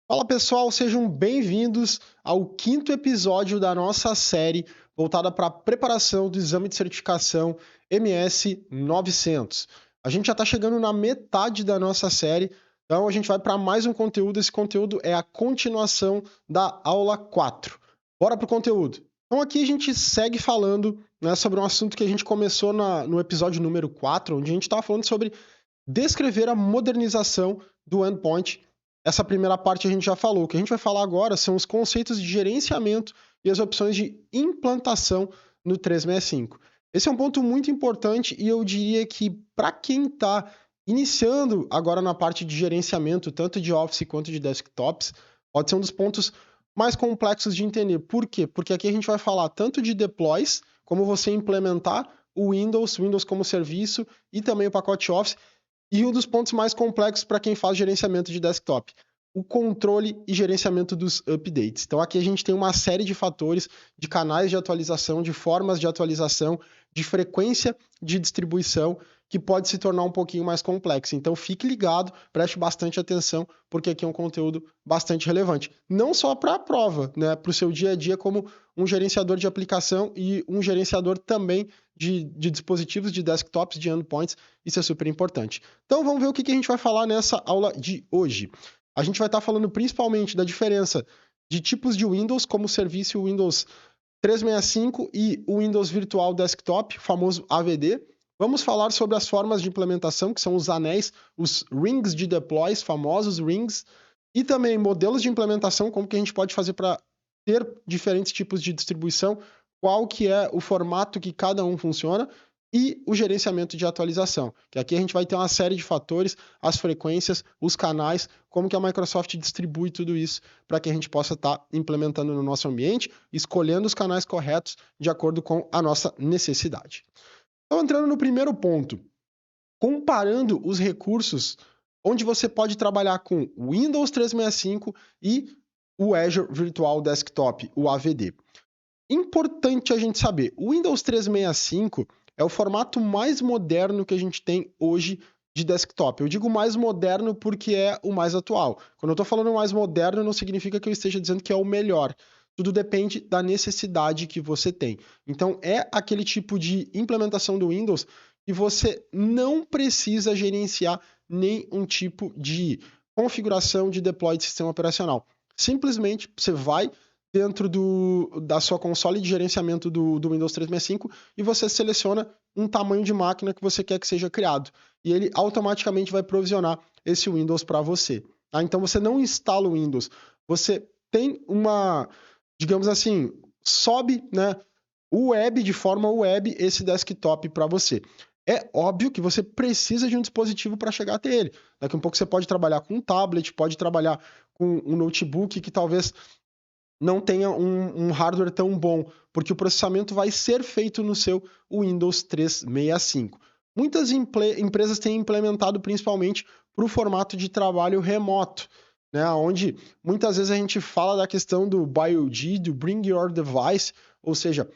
Fala pessoal, sejam bem-vindos ao quinto episódio da nossa série voltada para a preparação do exame de certificação MS 900. A gente já está chegando na metade da nossa série, então a gente vai para mais um conteúdo. Esse conteúdo é a continuação da aula 4. Bora pro conteúdo. Então aqui a gente segue falando, né, sobre um assunto que a gente começou no episódio número 4, onde a gente estava falando sobre descrever a modernização do endpoint. Essa primeira parte a gente já falou. O que a gente vai falar agora são os conceitos de gerenciamento e as opções de implantação no 365. Esse é um ponto muito importante e eu diria que para quem está iniciando agora na parte de gerenciamento, tanto de Office quanto de desktops, pode ser um dos pontos mais complexos de entender. Por quê? Porque aqui a gente vai falar tanto de deploys, como você implementar o Windows como serviço e também o pacote Office, e um dos pontos mais complexos para quem faz gerenciamento de desktop, o controle e gerenciamento dos updates. Então aqui a gente tem uma série de fatores, de canais de atualização, de formas de atualização, de frequência de distribuição, que pode se tornar um pouquinho mais complexo. Então fique ligado, preste bastante atenção, porque aqui é um conteúdo bastante relevante. Não só para a prova, né, para o seu dia a dia como um gerenciador de aplicação e um gerenciador também de dispositivos, de desktops, de endpoints. Isso é super importante. Então vamos ver o que a gente vai falar nessa aula de hoje. A gente vai estar falando principalmente da diferença de tipos de Windows, como o serviço Windows 365 e o Windows Virtual Desktop, famoso AVD. Vamos falar sobre as formas de implementação, que são os anéis, os rings de deploys, famosos rings, e também modelos de implementação, como que a gente pode fazer para ter diferentes tipos de distribuição, qual que é o formato que cada um funciona, e o gerenciamento de atualização, que aqui a gente vai ter uma série de fatores, as frequências, os canais, como que a Microsoft distribui tudo isso para que a gente possa estar implementando no nosso ambiente, escolhendo os canais corretos de acordo com a nossa necessidade. Então, entrando no primeiro ponto, comparando os recursos onde você pode trabalhar com o Windows 365 e o Azure Virtual Desktop, o AVD. Importante a gente saber, o Windows 365 é o formato mais moderno que a gente tem hoje de desktop. Eu digo mais moderno porque é o mais atual. Quando eu estou falando mais moderno, não significa que eu esteja dizendo que é o melhor. Tudo depende da necessidade que você tem. Então, é aquele tipo de implementação do Windows que você não precisa gerenciar nenhum tipo de configuração de deploy de sistema operacional. Simplesmente você vai dentro da sua console de gerenciamento do Windows 365 e você seleciona um tamanho de máquina que você quer que seja criado. E ele automaticamente vai provisionar esse Windows para você. Tá? Então você não instala o Windows, você tem uma, digamos assim, sobe, né, de forma web, esse desktop para você. É óbvio que você precisa de um dispositivo para chegar até ele. Daqui a um pouco você pode trabalhar com um tablet, pode trabalhar com um notebook que talvez não tenha um hardware tão bom, porque o processamento vai ser feito no seu Windows 365. Muitas empresas têm implementado principalmente para o formato de trabalho remoto, né, onde muitas vezes a gente fala da questão do BYOD, do Bring Your Device, ou seja,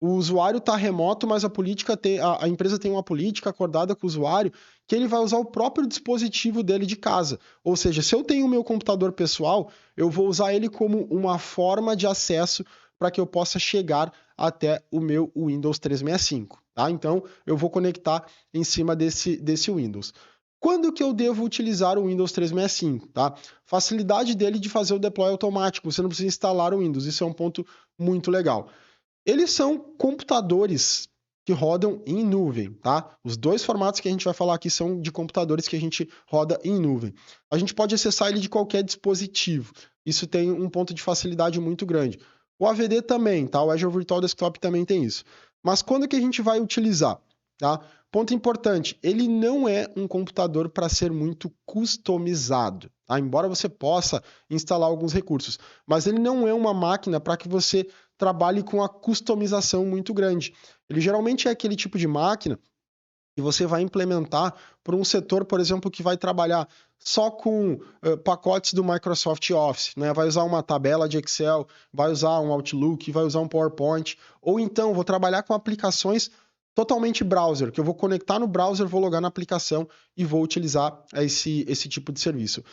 o usuário está remoto, mas a empresa tem uma política acordada com o usuário que ele vai usar o próprio dispositivo dele de casa. Ou seja, se eu tenho o meu computador pessoal, eu vou usar ele como uma forma de acesso para que eu possa chegar até o meu Windows 365. Tá? Então, eu vou conectar em cima desse Windows. Quando que eu devo utilizar o Windows 365? Tá? Facilidade dele de fazer o deploy automático, você não precisa instalar o Windows, isso é um ponto muito legal. Eles são computadores que rodam em nuvem, tá? Os dois formatos que a gente vai falar aqui são de computadores que a gente roda em nuvem. A gente pode acessar ele de qualquer dispositivo. Isso tem um ponto de facilidade muito grande. O AVD também, tá? O Azure Virtual Desktop também tem isso. Mas quando que a gente vai utilizar, tá? Ponto importante, ele não é um computador para ser muito customizado, tá? Embora você possa instalar alguns recursos, mas ele não é uma máquina para que você trabalhe com a customização muito grande. Ele geralmente é aquele tipo de máquina que você vai implementar para um setor, por exemplo, que vai trabalhar só com pacotes do Microsoft Office, né? Vai usar uma tabela de Excel, vai usar um Outlook, vai usar um PowerPoint, ou então vou trabalhar com aplicações totalmente browser, que eu vou conectar no browser, vou logar na aplicação e vou utilizar esse tipo de serviço.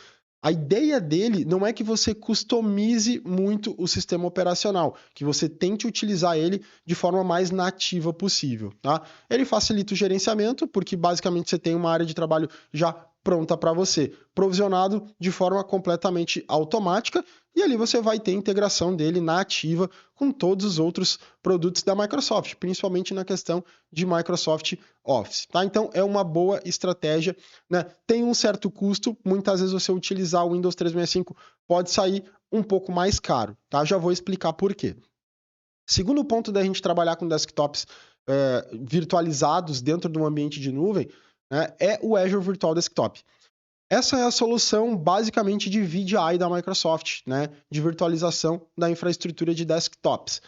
A ideia dele não é que você customize muito o sistema operacional, que você tente utilizar ele de forma mais nativa possível, tá? Ele facilita o gerenciamento, porque basicamente você tem uma área de trabalho já pronta para você, provisionado de forma completamente automática, e ali você vai ter integração dele nativa com todos os outros produtos da Microsoft, principalmente na questão de Microsoft Office, tá? Então é uma boa estratégia, né? Tem um certo custo, muitas vezes você utilizar o Windows 365 pode sair um pouco mais caro, tá? Já vou explicar por quê. Segundo ponto da gente trabalhar com desktops virtualizados dentro de um ambiente de nuvem, né, é o Azure Virtual Desktop. Essa é a solução basicamente de VDI da Microsoft, né, de virtualização da infraestrutura de desktops.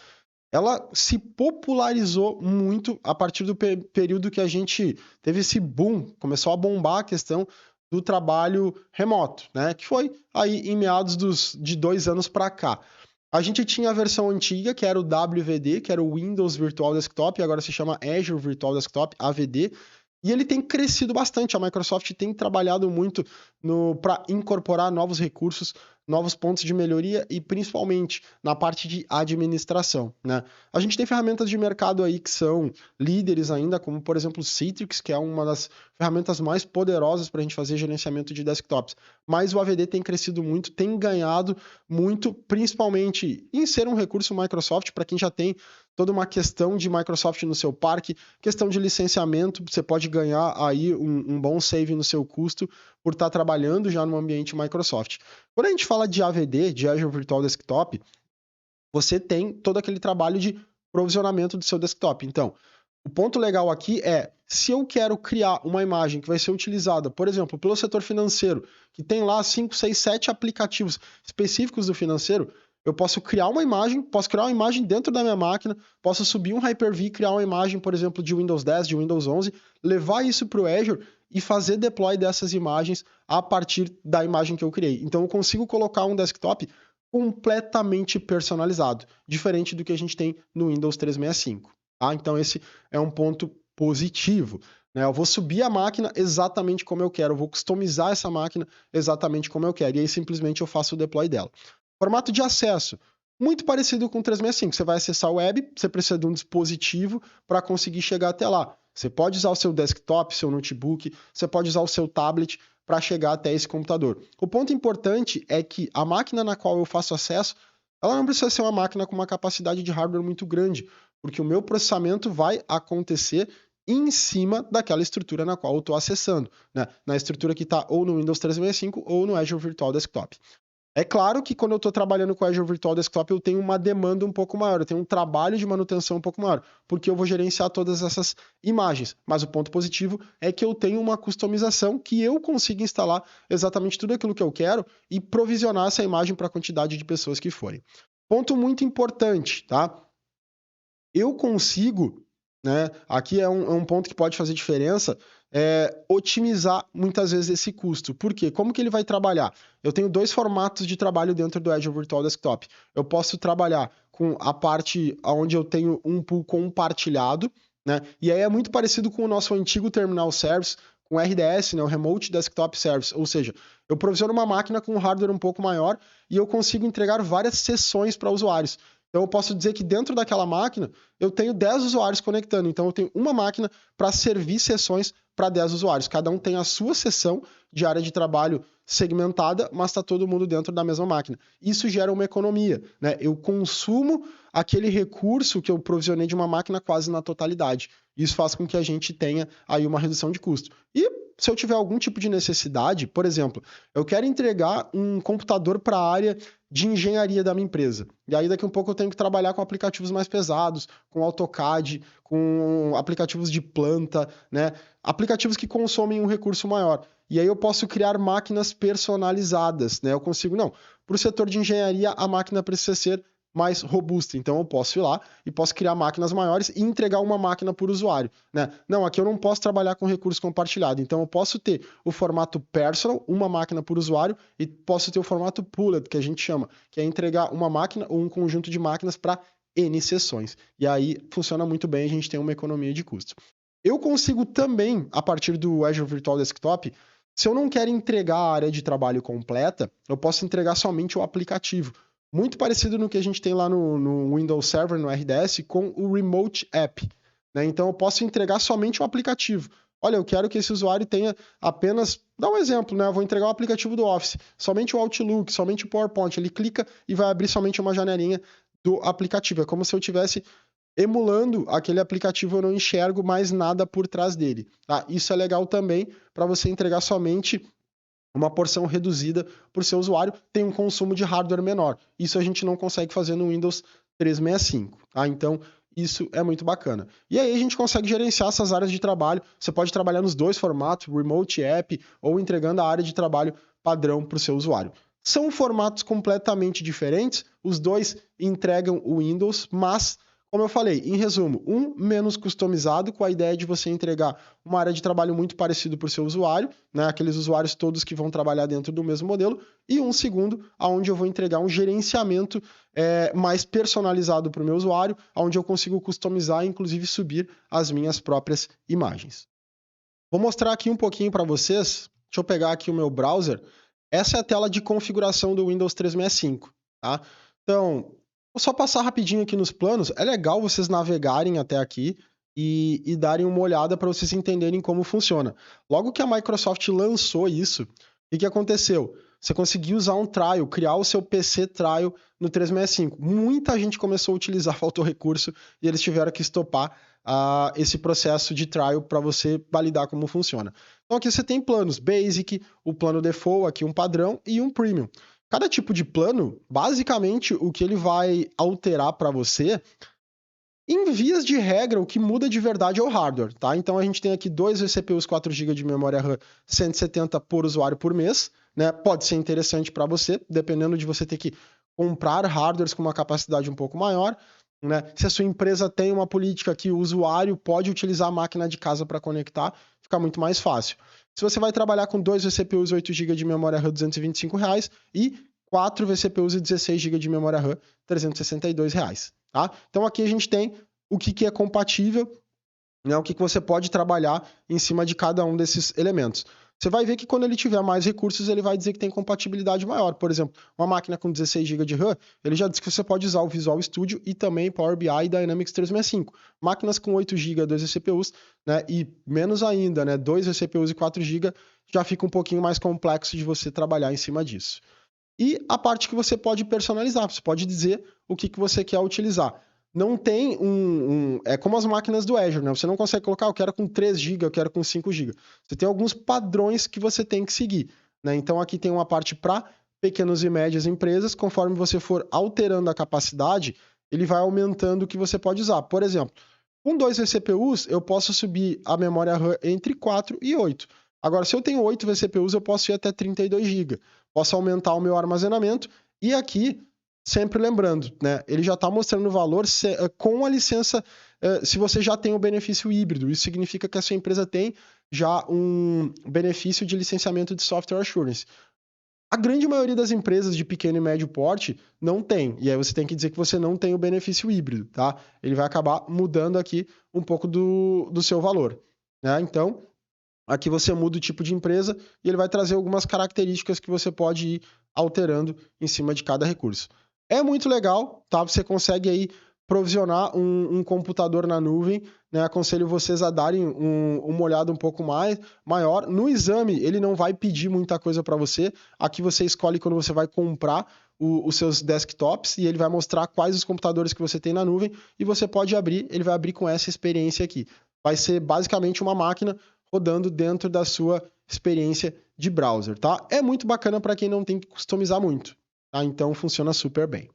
Ela se popularizou muito a partir do período que a gente teve esse boom, começou a bombar a questão do trabalho remoto, né, que foi aí em meados de 2 anos para cá. A gente tinha a versão antiga, que era o WVD, que era o Windows Virtual Desktop, e agora se chama Azure Virtual Desktop, AVD, e ele tem crescido bastante. A Microsoft tem trabalhado muito para incorporar novos recursos, novos pontos de melhoria e principalmente na parte de administração, né? A gente tem ferramentas de mercado aí que são líderes ainda, como por exemplo o Citrix, que é uma das ferramentas mais poderosas para a gente fazer gerenciamento de desktops. Mas o AVD tem crescido muito, tem ganhado muito, principalmente em ser um recurso Microsoft, para quem já tem toda uma questão de Microsoft no seu parque, questão de licenciamento, você pode ganhar aí um bom save no seu custo por estar trabalhando já no ambiente Microsoft. Quando a gente fala de AVD, de Azure Virtual Desktop, você tem todo aquele trabalho de provisionamento do seu desktop. Então, o ponto legal aqui é, se eu quero criar uma imagem que vai ser utilizada, por exemplo, pelo setor financeiro, que tem lá 5, 6, 7 aplicativos específicos do financeiro, eu posso criar uma imagem dentro da minha máquina, posso subir um Hyper-V, criar uma imagem, por exemplo, de Windows 10, de Windows 11, levar isso para o Azure e fazer deploy dessas imagens a partir da imagem que eu criei. Então eu consigo colocar um desktop completamente personalizado, diferente do que a gente tem no Windows 365. Tá? Então esse é um ponto positivo. Né? Eu vou subir a máquina exatamente como eu quero, eu vou customizar essa máquina exatamente como eu quero, e aí simplesmente eu faço o deploy dela. Formato de acesso, muito parecido com o 365. Você vai acessar a web, você precisa de um dispositivo para conseguir chegar até lá. Você pode usar o seu desktop, seu notebook, você pode usar o seu tablet para chegar até esse computador. O ponto importante é que a máquina na qual eu faço acesso, ela não precisa ser uma máquina com uma capacidade de hardware muito grande, porque o meu processamento vai acontecer em cima daquela estrutura na qual eu estou acessando, né? Na estrutura que está ou no Windows 365 ou no Azure Virtual Desktop. É claro que quando eu estou trabalhando com o Azure Virtual Desktop, eu tenho uma demanda um pouco maior, eu tenho um trabalho de manutenção um pouco maior, porque eu vou gerenciar todas essas imagens. Mas o ponto positivo é que eu tenho uma customização que eu consigo instalar exatamente tudo aquilo que eu quero e provisionar essa imagem para a quantidade de pessoas que forem. Ponto muito importante, tá? Eu consigo, né? Aqui é um ponto que pode fazer diferença, otimizar muitas vezes esse custo. Por quê? Como que ele vai trabalhar? Eu tenho 2 formatos de trabalho dentro do Azure Virtual Desktop. Eu posso trabalhar com a parte onde eu tenho um pool compartilhado, né? E aí é muito parecido com o nosso antigo Terminal Service, com RDS, né? O Remote Desktop Service. Ou seja, eu provisiono uma máquina com um hardware um pouco maior e eu consigo entregar várias sessões para usuários. Então eu posso dizer que dentro daquela máquina eu tenho 10 usuários conectando. Então eu tenho uma máquina para servir sessões para 10 usuários. Cada um tem a sua sessão de área de trabalho segmentada, mas está todo mundo dentro da mesma máquina. Isso gera uma economia, né? Eu consumo aquele recurso que eu provisionei de uma máquina quase na totalidade. Isso faz com que a gente tenha aí uma redução de custo. E se eu tiver algum tipo de necessidade, por exemplo, eu quero entregar um computador para a área de engenharia da minha empresa. E aí daqui a um pouco eu tenho que trabalhar com aplicativos mais pesados, com AutoCAD, com aplicativos de planta, né? Aplicativos que consomem um recurso maior. E aí eu posso criar máquinas personalizadas, né? Eu consigo, não, para o setor de engenharia a máquina precisa ser mais robusta, então eu posso ir lá e posso criar máquinas maiores e entregar uma máquina por usuário, né? Não, aqui eu não posso trabalhar com recurso compartilhado, então eu posso ter o formato personal, uma máquina por usuário, e posso ter o formato pooled, que a gente chama, que é entregar uma máquina ou um conjunto de máquinas para N sessões. E aí funciona muito bem, a gente tem uma economia de custo. Eu consigo também, a partir do Azure Virtual Desktop, Se eu não quero entregar a área de trabalho completa, eu posso entregar somente o aplicativo. Muito parecido no que a gente tem lá no Windows Server, no RDS, com o Remote App, né? Então eu posso entregar somente o aplicativo. Olha, eu quero que esse usuário tenha apenas... Dá um exemplo, né? Eu vou entregar o aplicativo do Office, somente o Outlook, somente o PowerPoint. Ele clica e vai abrir somente uma janelinha do aplicativo. É como se eu tivesse emulando aquele aplicativo, eu não enxergo mais nada por trás dele. Tá? Isso é legal também para você entregar somente uma porção reduzida para o seu usuário, tem um consumo de hardware menor. Isso a gente não consegue fazer no Windows 365. Tá? Então, isso é muito bacana. E aí a gente consegue gerenciar essas áreas de trabalho. Você pode trabalhar nos dois formatos, Remote App ou entregando a área de trabalho padrão para o seu usuário. São formatos completamente diferentes, os dois entregam o Windows, mas como eu falei, em resumo, um menos customizado, com a ideia de você entregar uma área de trabalho muito parecida para o seu usuário, né? Aqueles usuários todos que vão trabalhar dentro do mesmo modelo, e um segundo, onde eu vou entregar um gerenciamento mais personalizado para o meu usuário, onde eu consigo customizar e inclusive subir as minhas próprias imagens. Vou mostrar aqui um pouquinho para vocês, deixa eu pegar aqui o meu browser, essa é a tela de configuração do Windows 365, tá? Então, vou só passar rapidinho aqui nos planos. É legal vocês navegarem até aqui e darem uma olhada para vocês entenderem como funciona. Logo que a Microsoft lançou isso, o que aconteceu? Você conseguiu usar um trial, criar o seu PC trial no 365. Muita gente começou a utilizar, faltou recurso, e eles tiveram que estopar esse processo de trial para você validar como funciona. Então aqui você tem planos Basic, o plano Default, aqui um padrão e um Premium. Cada tipo de plano, basicamente, o que ele vai alterar para você, em vias de regra, o que muda de verdade é o hardware, tá? Então a gente tem aqui 2 CPUs 4 GB de memória RAM, 170 por usuário por mês, né? Pode ser interessante para você, dependendo de você ter que comprar hardwares com uma capacidade um pouco maior, né? Se a sua empresa tem uma política que o usuário pode utilizar a máquina de casa para conectar, fica muito mais fácil. Se você vai trabalhar com 2 vCPUs 8 GB de memória RAM, R$225 e 4 vCPUs e 16 GB de memória RAM, R$362. Tá? Então aqui a gente tem o que é compatível, né? O que você pode trabalhar em cima de cada um desses elementos. Você vai ver que quando ele tiver mais recursos, ele vai dizer que tem compatibilidade maior. Por exemplo, uma máquina com 16 GB de RAM, ele já diz que você pode usar o Visual Studio e também Power BI e Dynamics 365. Máquinas com 8 GB, 2 CPUs, né, e menos ainda, né, 2 CPUs e 4 GB, já fica um pouquinho mais complexo de você trabalhar em cima disso. E a parte que você pode personalizar, você pode dizer o que você quer utilizar. Não tem é como as máquinas do Azure, né? Você não consegue colocar, eu quero com 3 GB, eu quero com 5 GB. Você tem alguns padrões que você tem que seguir, né? Então aqui tem uma parte para pequenas e médias empresas, conforme você for alterando a capacidade, ele vai aumentando o que você pode usar. Por exemplo, com 2 vCPUs, eu posso subir a memória RAM entre 4 e 8. Agora, se eu tenho 8 vCPUs, eu posso ir até 32 GB. Posso aumentar o meu armazenamento e aqui, sempre lembrando, né, ele já está mostrando o valor com a licença, se você já tem o benefício híbrido. Isso significa que a sua empresa tem já um benefício de licenciamento de software assurance. A grande maioria das empresas de pequeno e médio porte não tem, e aí você tem que dizer que você não tem o benefício híbrido, tá? Ele vai acabar mudando aqui um pouco do seu valor, né? Então, aqui você muda o tipo de empresa e ele vai trazer algumas características que você pode ir alterando em cima de cada recurso. É muito legal, tá? Você consegue aí provisionar um computador na nuvem, né? Aconselho vocês a darem uma olhada um pouco maior. No exame, ele não vai pedir muita coisa para você. Aqui você escolhe quando você vai comprar os seus desktops e ele vai mostrar quais os computadores que você tem na nuvem e você pode abrir, ele vai abrir com essa experiência aqui. Vai ser basicamente uma máquina rodando dentro da sua experiência de browser, tá? É muito bacana para quem não tem que customizar muito, tá? Então funciona super bem.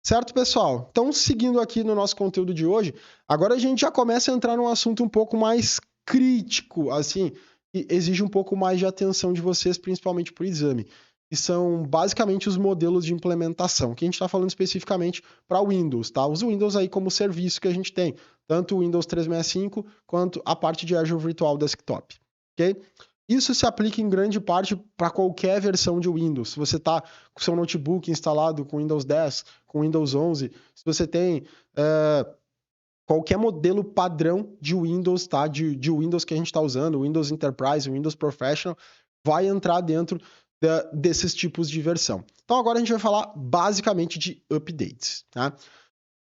Certo, pessoal? Então, seguindo aqui no nosso conteúdo de hoje, agora a gente já começa a entrar num assunto um pouco mais crítico, assim, que exige um pouco mais de atenção de vocês, principalmente para o exame, que são basicamente os modelos de implementação, que a gente está falando especificamente para Windows, tá? Os Windows aí como serviço que a gente tem, tanto o Windows 365 quanto a parte de Azure Virtual Desktop, ok? Isso se aplica em grande parte para qualquer versão de Windows. Se você está com seu notebook instalado com Windows 10, com Windows 11, se você tem qualquer modelo padrão de Windows, tá? De Windows que a gente está usando, Windows Enterprise, Windows Professional, vai entrar dentro desses tipos de versão. Então agora a gente vai falar basicamente de updates, tá?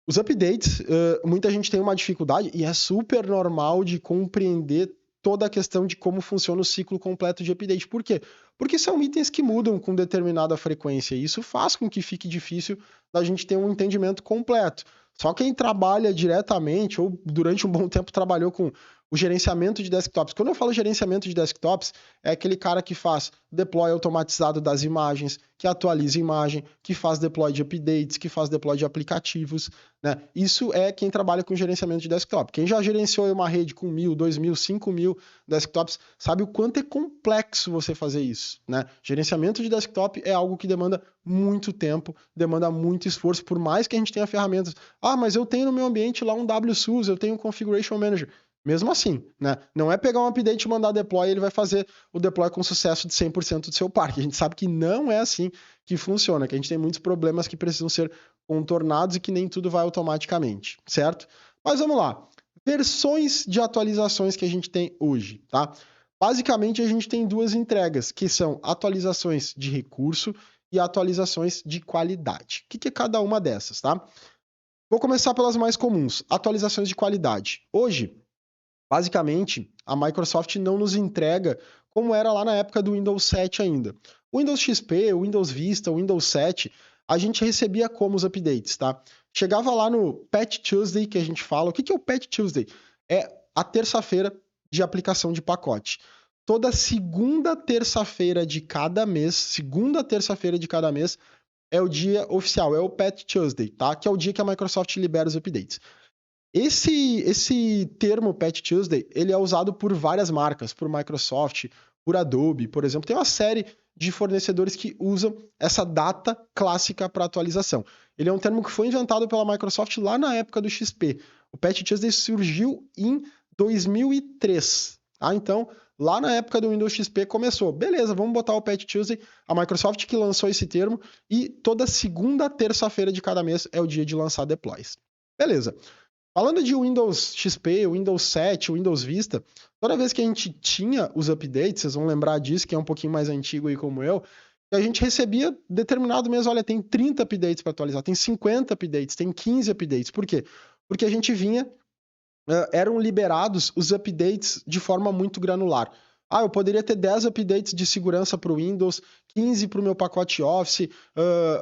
Os updates, muita gente tem uma dificuldade e é super normal de compreender toda a questão de como funciona o ciclo completo de update. Por quê? Porque são itens que mudam com determinada frequência e isso faz com que fique difícil da gente ter um entendimento completo. Só quem trabalha diretamente ou durante um bom tempo trabalhou com o gerenciamento de desktops. Quando eu falo gerenciamento de desktops, é aquele cara que faz deploy automatizado das imagens, que atualiza imagem, que faz deploy de updates, que faz deploy de aplicativos, né? Isso é quem trabalha com gerenciamento de desktop. Quem já gerenciou uma rede com 1.000, 2.000, 5.000 desktops, sabe o quanto é complexo você fazer isso, né? Gerenciamento de desktop é algo que demanda muito tempo, demanda muito esforço, por mais que a gente tenha ferramentas. Ah, mas eu tenho no meu ambiente lá um WSUS, eu tenho um Configuration Manager. Mesmo assim, né? Não é pegar um update e mandar deploy e ele vai fazer o deploy com sucesso de 100% do seu parque. A gente sabe que não é assim que funciona, que a gente tem muitos problemas que precisam ser contornados e que nem tudo vai automaticamente, certo? Mas vamos lá. Versões de atualizações que a gente tem hoje, tá? Basicamente, a gente tem duas entregas, que são atualizações de recurso e atualizações de qualidade. O que é cada uma dessas, tá? Vou começar pelas mais comuns, atualizações de qualidade. Hoje, basicamente, a Microsoft não nos entrega como era lá na época do Windows 7 ainda. O Windows XP, o Windows Vista, o Windows 7, a gente recebia como os updates, tá? Chegava lá no Patch Tuesday, que a gente fala. O que é o Patch Tuesday? É a terça-feira de aplicação de pacote. Toda segunda terça-feira de cada mês, é o dia oficial, é o Patch Tuesday, tá? Que é o dia que a Microsoft libera os updates. Esse termo Patch Tuesday, ele é usado por várias marcas, por Microsoft, por Adobe, por exemplo. Tem uma série de fornecedores que usam essa data clássica para atualização. Ele é um termo que foi inventado pela Microsoft lá na época do XP. O Patch Tuesday surgiu em 2003. Tá? Então, lá na época do Windows XP começou. Beleza, vamos botar o Patch Tuesday. A Microsoft que lançou esse termo e toda segunda terça-feira de cada mês é o dia de lançar deploys. Beleza. Falando de Windows XP, Windows 7, Windows Vista, toda vez que a gente tinha os updates, vocês vão lembrar disso, que é um pouquinho mais antigo aí como eu, a gente recebia determinado mês, olha, tem 30 updates para atualizar, tem 50 updates, tem 15 updates. Por quê? Porque a gente vinha, eram liberados os updates de forma muito granular. Ah, eu poderia ter 10 updates de segurança para o Windows, 15 para o meu pacote Office,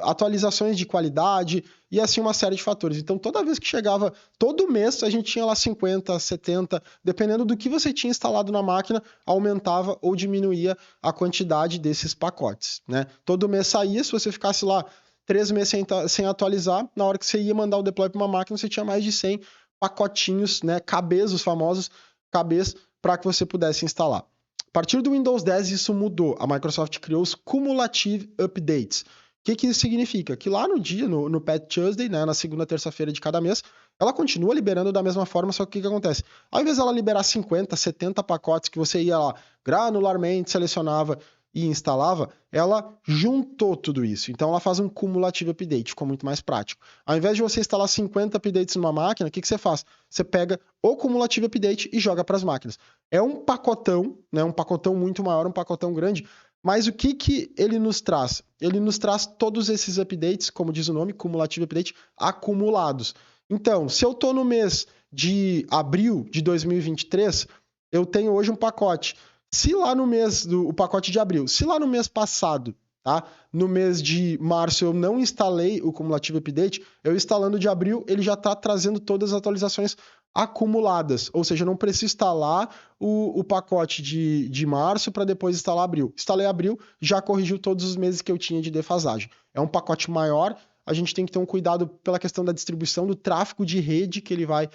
atualizações de qualidade e assim uma série de fatores. Então, toda vez que chegava, todo mês, a gente tinha lá 50, 70, dependendo do que você tinha instalado na máquina, aumentava ou diminuía a quantidade desses pacotes, né? Todo mês saía, se você ficasse lá 3 meses sem atualizar, na hora que você ia mandar o deploy para uma máquina, você tinha mais de 100 pacotinhos, né? KBs, os famosos KBs, para que você pudesse instalar. A partir do Windows 10 isso mudou. A Microsoft criou os Cumulative Updates. O que isso significa? Que lá no dia, no Patch Tuesday, né, na segunda terça-feira de cada mês, ela continua liberando da mesma forma, só que o que acontece? Ao invés dela liberar 50, 70 pacotes que você ia lá granularmente, selecionava e instalava, ela juntou tudo isso. Então ela faz um cumulative update, ficou muito mais prático. Ao invés de você instalar 50 updates numa máquina, o que você faz? Você pega o cumulative update e joga para as máquinas. É um pacotão, né? Um pacotão muito maior, um pacotão grande, mas o que ele nos traz? Ele nos traz todos esses updates, como diz o nome, cumulative update, acumulados. Então, se eu estou no mês de abril de 2023, eu tenho hoje um pacote. Se lá no mês o pacote de abril, se lá no mês passado, tá? No mês de março eu não instalei o Cumulative Update, eu instalando de abril, ele já está trazendo todas as atualizações acumuladas, ou seja, eu não preciso instalar o pacote de março para depois instalar abril. Instalei abril, já corrigiu todos os meses que eu tinha de defasagem. É um pacote maior, a gente tem que ter um cuidado pela questão da distribuição do tráfego de rede que ele vai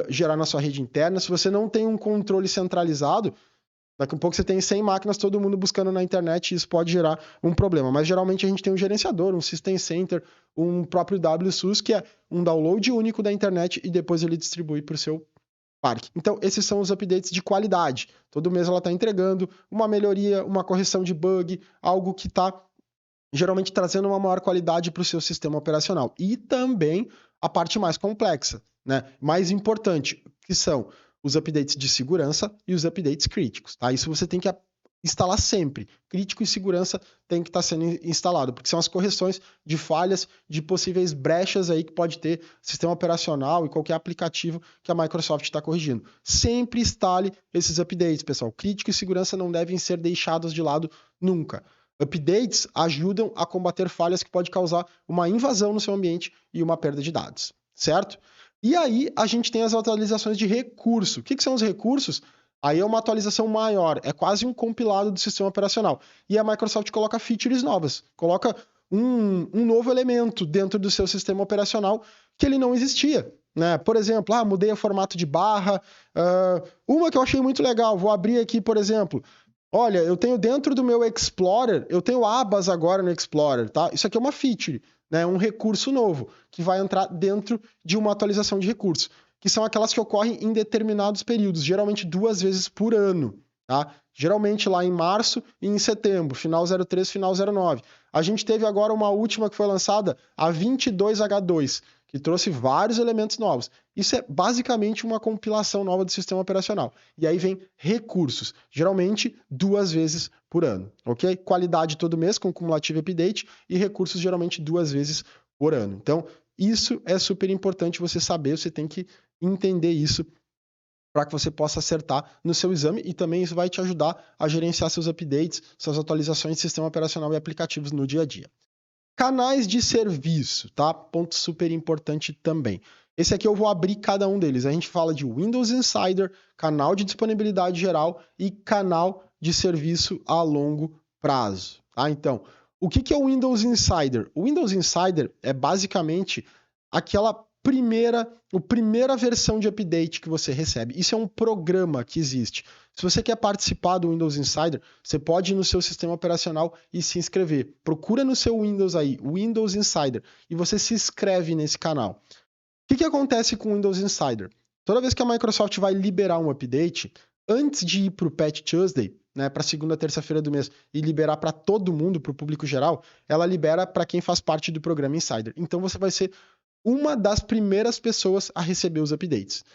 gerar na sua rede interna. Se você não tem um controle centralizado, daqui a pouco você tem 100 máquinas, todo mundo buscando na internet, e isso pode gerar um problema. Mas geralmente a gente tem um gerenciador, um System Center, um próprio WSUS, que é um download único da internet e depois ele distribui para o seu parque. Então, esses são os updates de qualidade. Todo mês ela está entregando uma melhoria, uma correção de bug, algo que está geralmente trazendo uma maior qualidade para o seu sistema operacional. E também a parte mais complexa, né? Mais importante, que são os updates de segurança e os updates críticos, tá? Isso você tem que instalar sempre. Crítico e segurança tem que estar sendo instalado, porque são as correções de falhas, de possíveis brechas aí que pode ter sistema operacional e qualquer aplicativo que a Microsoft está corrigindo. Sempre instale esses updates, pessoal. Crítico e segurança não devem ser deixados de lado nunca. Updates ajudam a combater falhas que pode causar uma invasão no seu ambiente e uma perda de dados, certo? E aí a gente tem as atualizações de recurso. O que são os recursos? Aí é uma atualização maior, é quase um compilado do sistema operacional. E a Microsoft coloca features novas, coloca um novo elemento dentro do seu sistema operacional que ele não existia, né? Por exemplo, mudei o formato de barra. Uma que eu achei muito legal, vou abrir aqui, por exemplo. Olha, eu tenho dentro do meu Explorer, eu tenho abas agora no Explorer, tá? Isso aqui é uma feature, né? Um recurso novo que vai entrar dentro de uma atualização de recurso, que são aquelas que ocorrem em determinados períodos, geralmente 2 vezes por ano, tá? Geralmente lá em março e em setembro, final 03, final 09. A gente teve agora uma última que foi lançada, a 22H2, que trouxe vários elementos novos. Isso é basicamente uma compilação nova do sistema operacional. E aí vem recursos, geralmente 2 vezes por ano, ok? Qualidade todo mês com cumulative update e recursos geralmente 2 vezes por ano. Então, isso é super importante você saber, você tem que entender isso para que você possa acertar no seu exame e também isso vai te ajudar a gerenciar seus updates, suas atualizações de sistema operacional e aplicativos no dia a dia. Canais de serviço, tá? Ponto super importante também. Esse aqui eu vou abrir cada um deles. A gente fala de Windows Insider, canal de disponibilidade geral e canal de serviço a longo prazo, tá? Então, o que é o Windows Insider? O Windows Insider é basicamente aquela primeira versão de update que você recebe. Isso é um programa que existe. Se você quer participar do Windows Insider, você pode ir no seu sistema operacional e se inscrever. Procura no seu Windows aí, Windows Insider, e você se inscreve nesse canal. O que acontece com o Windows Insider? Toda vez que a Microsoft vai liberar um update, antes de ir para o Patch Tuesday, né, para a segunda terça-feira do mês, e liberar para todo mundo, para o público geral, ela libera para quem faz parte do programa Insider. Então você vai ser uma das primeiras pessoas a receber os updates.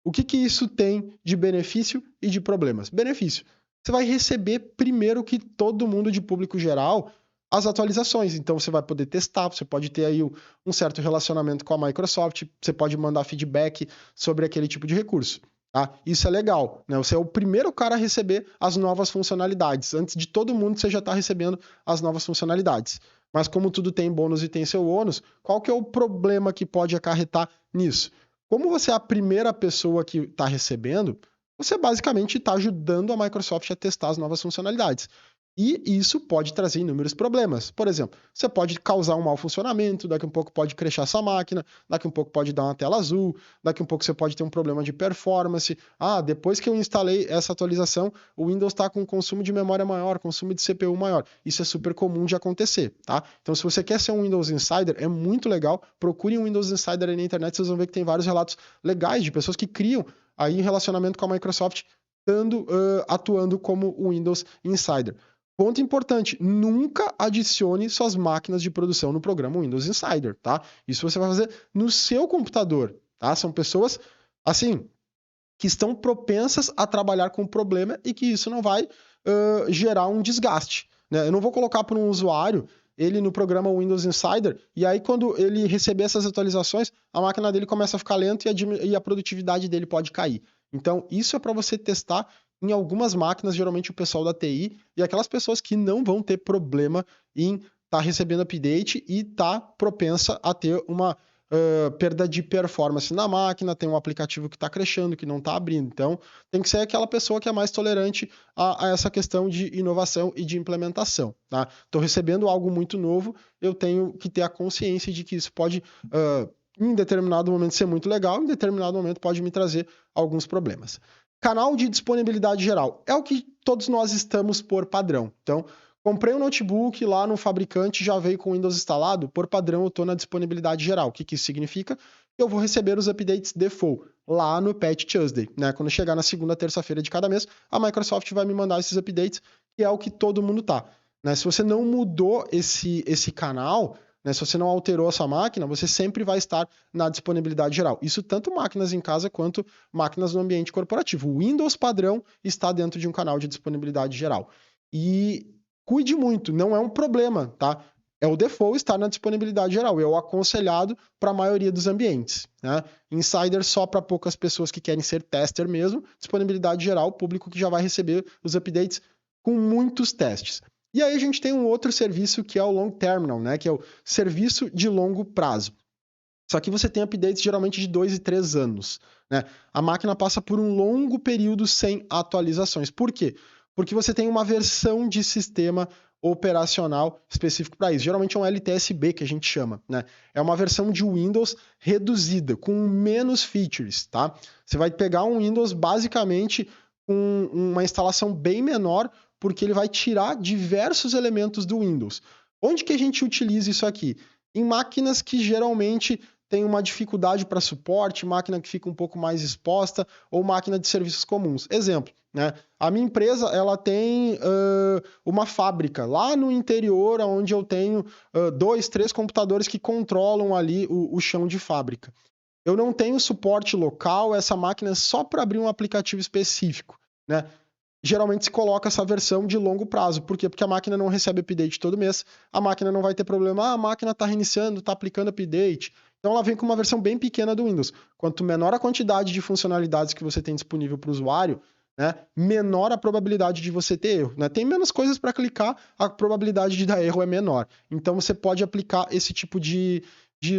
O que isso tem de benefício e de problemas? Benefício. Você vai receber primeiro que todo mundo de público geral as atualizações. Então você vai poder testar, você pode ter aí um certo relacionamento com a Microsoft, você pode mandar feedback sobre aquele tipo de recurso. Tá? Isso é legal, né? Você é o primeiro cara a receber as novas funcionalidades. Antes de todo mundo, você já está recebendo as novas funcionalidades. Mas como tudo tem bônus e tem seu ônus, qual que é o problema que pode acarretar nisso? Como você é a primeira pessoa que está recebendo, você basicamente está ajudando a Microsoft a testar as novas funcionalidades. E isso pode trazer inúmeros problemas. Por exemplo, você pode causar um mau funcionamento, daqui a um pouco pode crashar essa máquina, daqui a um pouco pode dar uma tela azul, daqui a um pouco você pode ter um problema de performance. Depois que eu instalei essa atualização, o Windows está com consumo de memória maior, consumo de CPU maior. Isso é super comum de acontecer, tá? Então, se você quer ser um Windows Insider, é muito legal. Procure um Windows Insider aí na internet, vocês vão ver que tem vários relatos legais de pessoas que criam aí relacionamento com a Microsoft, atuando como o Windows Insider. Ponto importante, nunca adicione suas máquinas de produção no programa Windows Insider, tá? Isso você vai fazer no seu computador, tá? São pessoas, assim, que estão propensas a trabalhar com o problema e que isso não vai gerar um desgaste, né? Eu não vou colocar para um usuário ele no programa Windows Insider e aí quando ele receber essas atualizações, a máquina dele começa a ficar lenta e a produtividade dele pode cair. Então, isso é para você testar em algumas máquinas, geralmente o pessoal da TI, e aquelas pessoas que não vão ter problema em estar recebendo update e tá propensa a ter uma perda de performance na máquina, tem um aplicativo que está crashando, que não está abrindo. Então, tem que ser aquela pessoa que é mais tolerante a essa questão de inovação e de implementação. Tá? Estou recebendo algo muito novo, eu tenho que ter a consciência de que isso pode, em determinado momento, ser muito legal, em determinado momento pode me trazer alguns problemas. Canal de disponibilidade geral. É o que todos nós estamos por padrão. Então, comprei um notebook lá no fabricante, já veio com o Windows instalado, por padrão eu estou na disponibilidade geral. O que isso significa? Eu vou receber os updates default lá no Patch Tuesday, né? Quando chegar na segunda, terça-feira de cada mês, a Microsoft vai me mandar esses updates, que é o que todo mundo tá. Né? Se você não mudou esse canal, né? Se você não alterou a sua máquina, você sempre vai estar na disponibilidade geral. Isso tanto máquinas em casa quanto máquinas no ambiente corporativo. O Windows padrão está dentro de um canal de disponibilidade geral. E cuide muito, não é um problema, tá? É o default estar na disponibilidade geral, é o aconselhado para a maioria dos ambientes, né? Insider só para poucas pessoas que querem ser tester mesmo, disponibilidade geral, público que já vai receber os updates com muitos testes. E aí a gente tem um outro serviço que é o Long Terminal, né? Que é o serviço de longo prazo. Só que você tem updates geralmente de 2 e 3 anos, né? A máquina passa por um longo período sem atualizações. Por quê? Porque você tem uma versão de sistema operacional específico para isso. Geralmente é um LTSB que a gente chama, né? É uma versão de Windows reduzida, com menos features, tá? Você vai pegar um Windows basicamente com uma instalação bem menor, porque ele vai tirar diversos elementos do Windows. Onde que a gente utiliza isso aqui? Em máquinas que geralmente tem uma dificuldade para suporte, máquina que fica um pouco mais exposta, ou máquina de serviços comuns. Exemplo, né? A minha empresa ela tem uma fábrica lá no interior, onde eu tenho 2, 3 computadores que controlam ali o chão de fábrica. Eu não tenho suporte local, essa máquina é só para abrir um aplicativo específico, né? Geralmente se coloca essa versão de longo prazo. Por quê? Porque a máquina não recebe update todo mês, a máquina não vai ter problema, a máquina está reiniciando, está aplicando update. Então ela vem com uma versão bem pequena do Windows. Quanto menor a quantidade de funcionalidades que você tem disponível para o usuário, né, menor a probabilidade de você ter erro. Né? Tem menos coisas para clicar, a probabilidade de dar erro é menor. Então você pode aplicar esse tipo de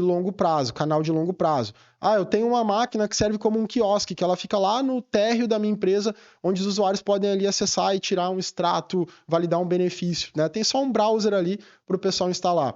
longo prazo, canal de longo prazo. Eu tenho uma máquina que serve como um quiosque, que ela fica lá no térreo da minha empresa, onde os usuários podem ali acessar e tirar um extrato, validar um benefício, né? Tem só um browser ali para o pessoal instalar.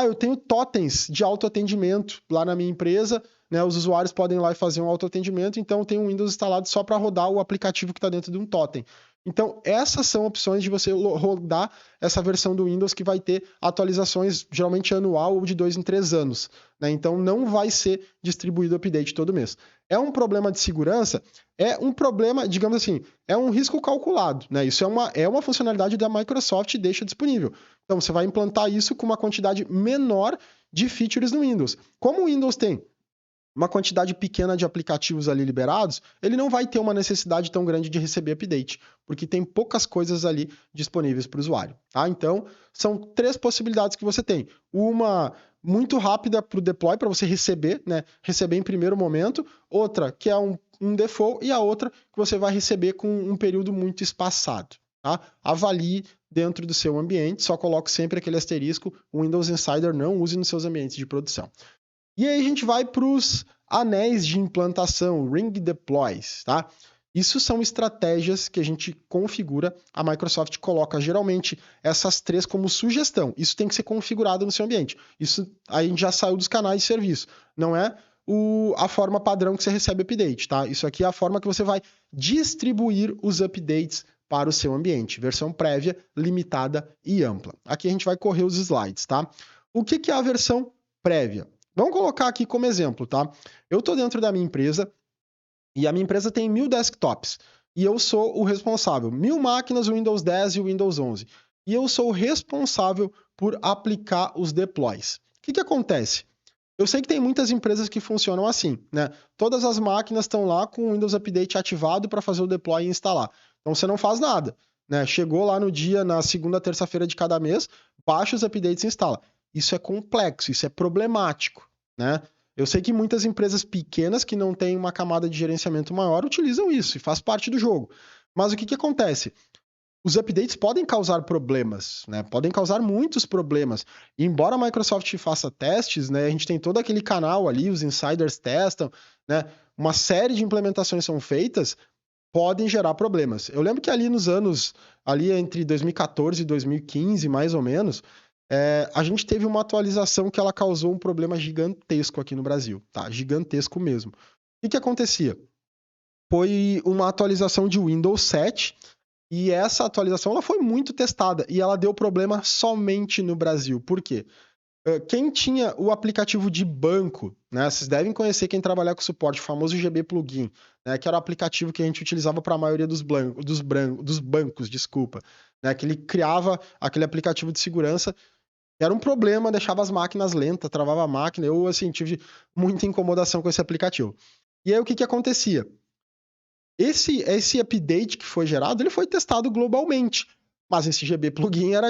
Eu tenho totens de autoatendimento lá na minha empresa, né? Os usuários podem ir lá e fazer um autoatendimento, então tem um Windows instalado só para rodar o aplicativo que está dentro de um totem. Então, essas são opções de você rodar essa versão do Windows que vai ter atualizações geralmente anual ou de 2 em 3 anos. Né? Então, não vai ser distribuído update todo mês. É um problema de segurança? É um problema, digamos assim, é um risco calculado. Né? Isso é uma funcionalidade da Microsoft e deixa disponível. Então, você vai implantar isso com uma quantidade menor de features no Windows. Como o Windows tem uma quantidade pequena de aplicativos ali liberados, ele não vai ter uma necessidade tão grande de receber update, porque tem poucas coisas ali disponíveis para o usuário. Tá? Então, são 3 possibilidades que você tem. Uma muito rápida para o deploy, para você receber, né? Receber em primeiro momento. Outra, que é um default, e a outra que você vai receber com um período muito espaçado. Tá? Avalie dentro do seu ambiente, só coloque sempre aquele asterisco, o Windows Insider não use nos seus ambientes de produção. E aí a gente vai para os anéis de implantação, Ring Deploys, tá? Isso são estratégias que a gente configura, a Microsoft coloca geralmente essas 3 como sugestão. Isso tem que ser configurado no seu ambiente. Isso aí a gente já saiu dos canais de serviço. Não é a forma padrão que você recebe update, tá? Isso aqui é a forma que você vai distribuir os updates para o seu ambiente. Versão prévia, limitada e ampla. Aqui a gente vai correr os slides, tá? O que é a versão prévia? Vamos colocar aqui como exemplo, tá? Eu estou dentro da minha empresa e a minha empresa tem 1000 desktops e eu sou o responsável. 1000 máquinas, o Windows 10 e o Windows 11. E eu sou o responsável por aplicar os deploys. O que acontece? Eu sei que tem muitas empresas que funcionam assim, né? Todas as máquinas estão lá com o Windows Update ativado para fazer o deploy e instalar. Então você não faz nada, né? Chegou lá no dia, na segunda, terça-feira de cada mês, baixa os updates e instala. Isso é complexo, isso é problemático, né? Eu sei que muitas empresas pequenas que não têm uma camada de gerenciamento maior utilizam isso e faz parte do jogo. Mas o que acontece? Os updates podem causar problemas, né? Podem causar muitos problemas. E embora a Microsoft faça testes, né? A gente tem todo aquele canal ali, os insiders testam, né? Uma série de implementações são feitas, podem gerar problemas. Eu lembro que ali nos anos, ali entre 2014 e 2015, mais ou menos, a gente teve uma atualização que ela causou um problema gigantesco aqui no Brasil, tá? Gigantesco mesmo. O que acontecia? Foi uma atualização de Windows 7 e essa atualização ela foi muito testada e ela deu problema somente no Brasil. Por quê? Quem tinha o aplicativo de banco, né? Vocês devem conhecer quem trabalhar com suporte, o famoso GB Plugin, né? Que era o aplicativo que a gente utilizava para a maioria dos bancos, desculpa, né? Que ele criava aquele aplicativo de segurança Era um problema, deixava as máquinas lentas, travava a máquina. Eu, assim, tive muita incomodação com esse aplicativo. E aí, o que que acontecia? Esse update que foi gerado, ele foi testado globalmente. Mas esse GB plugin era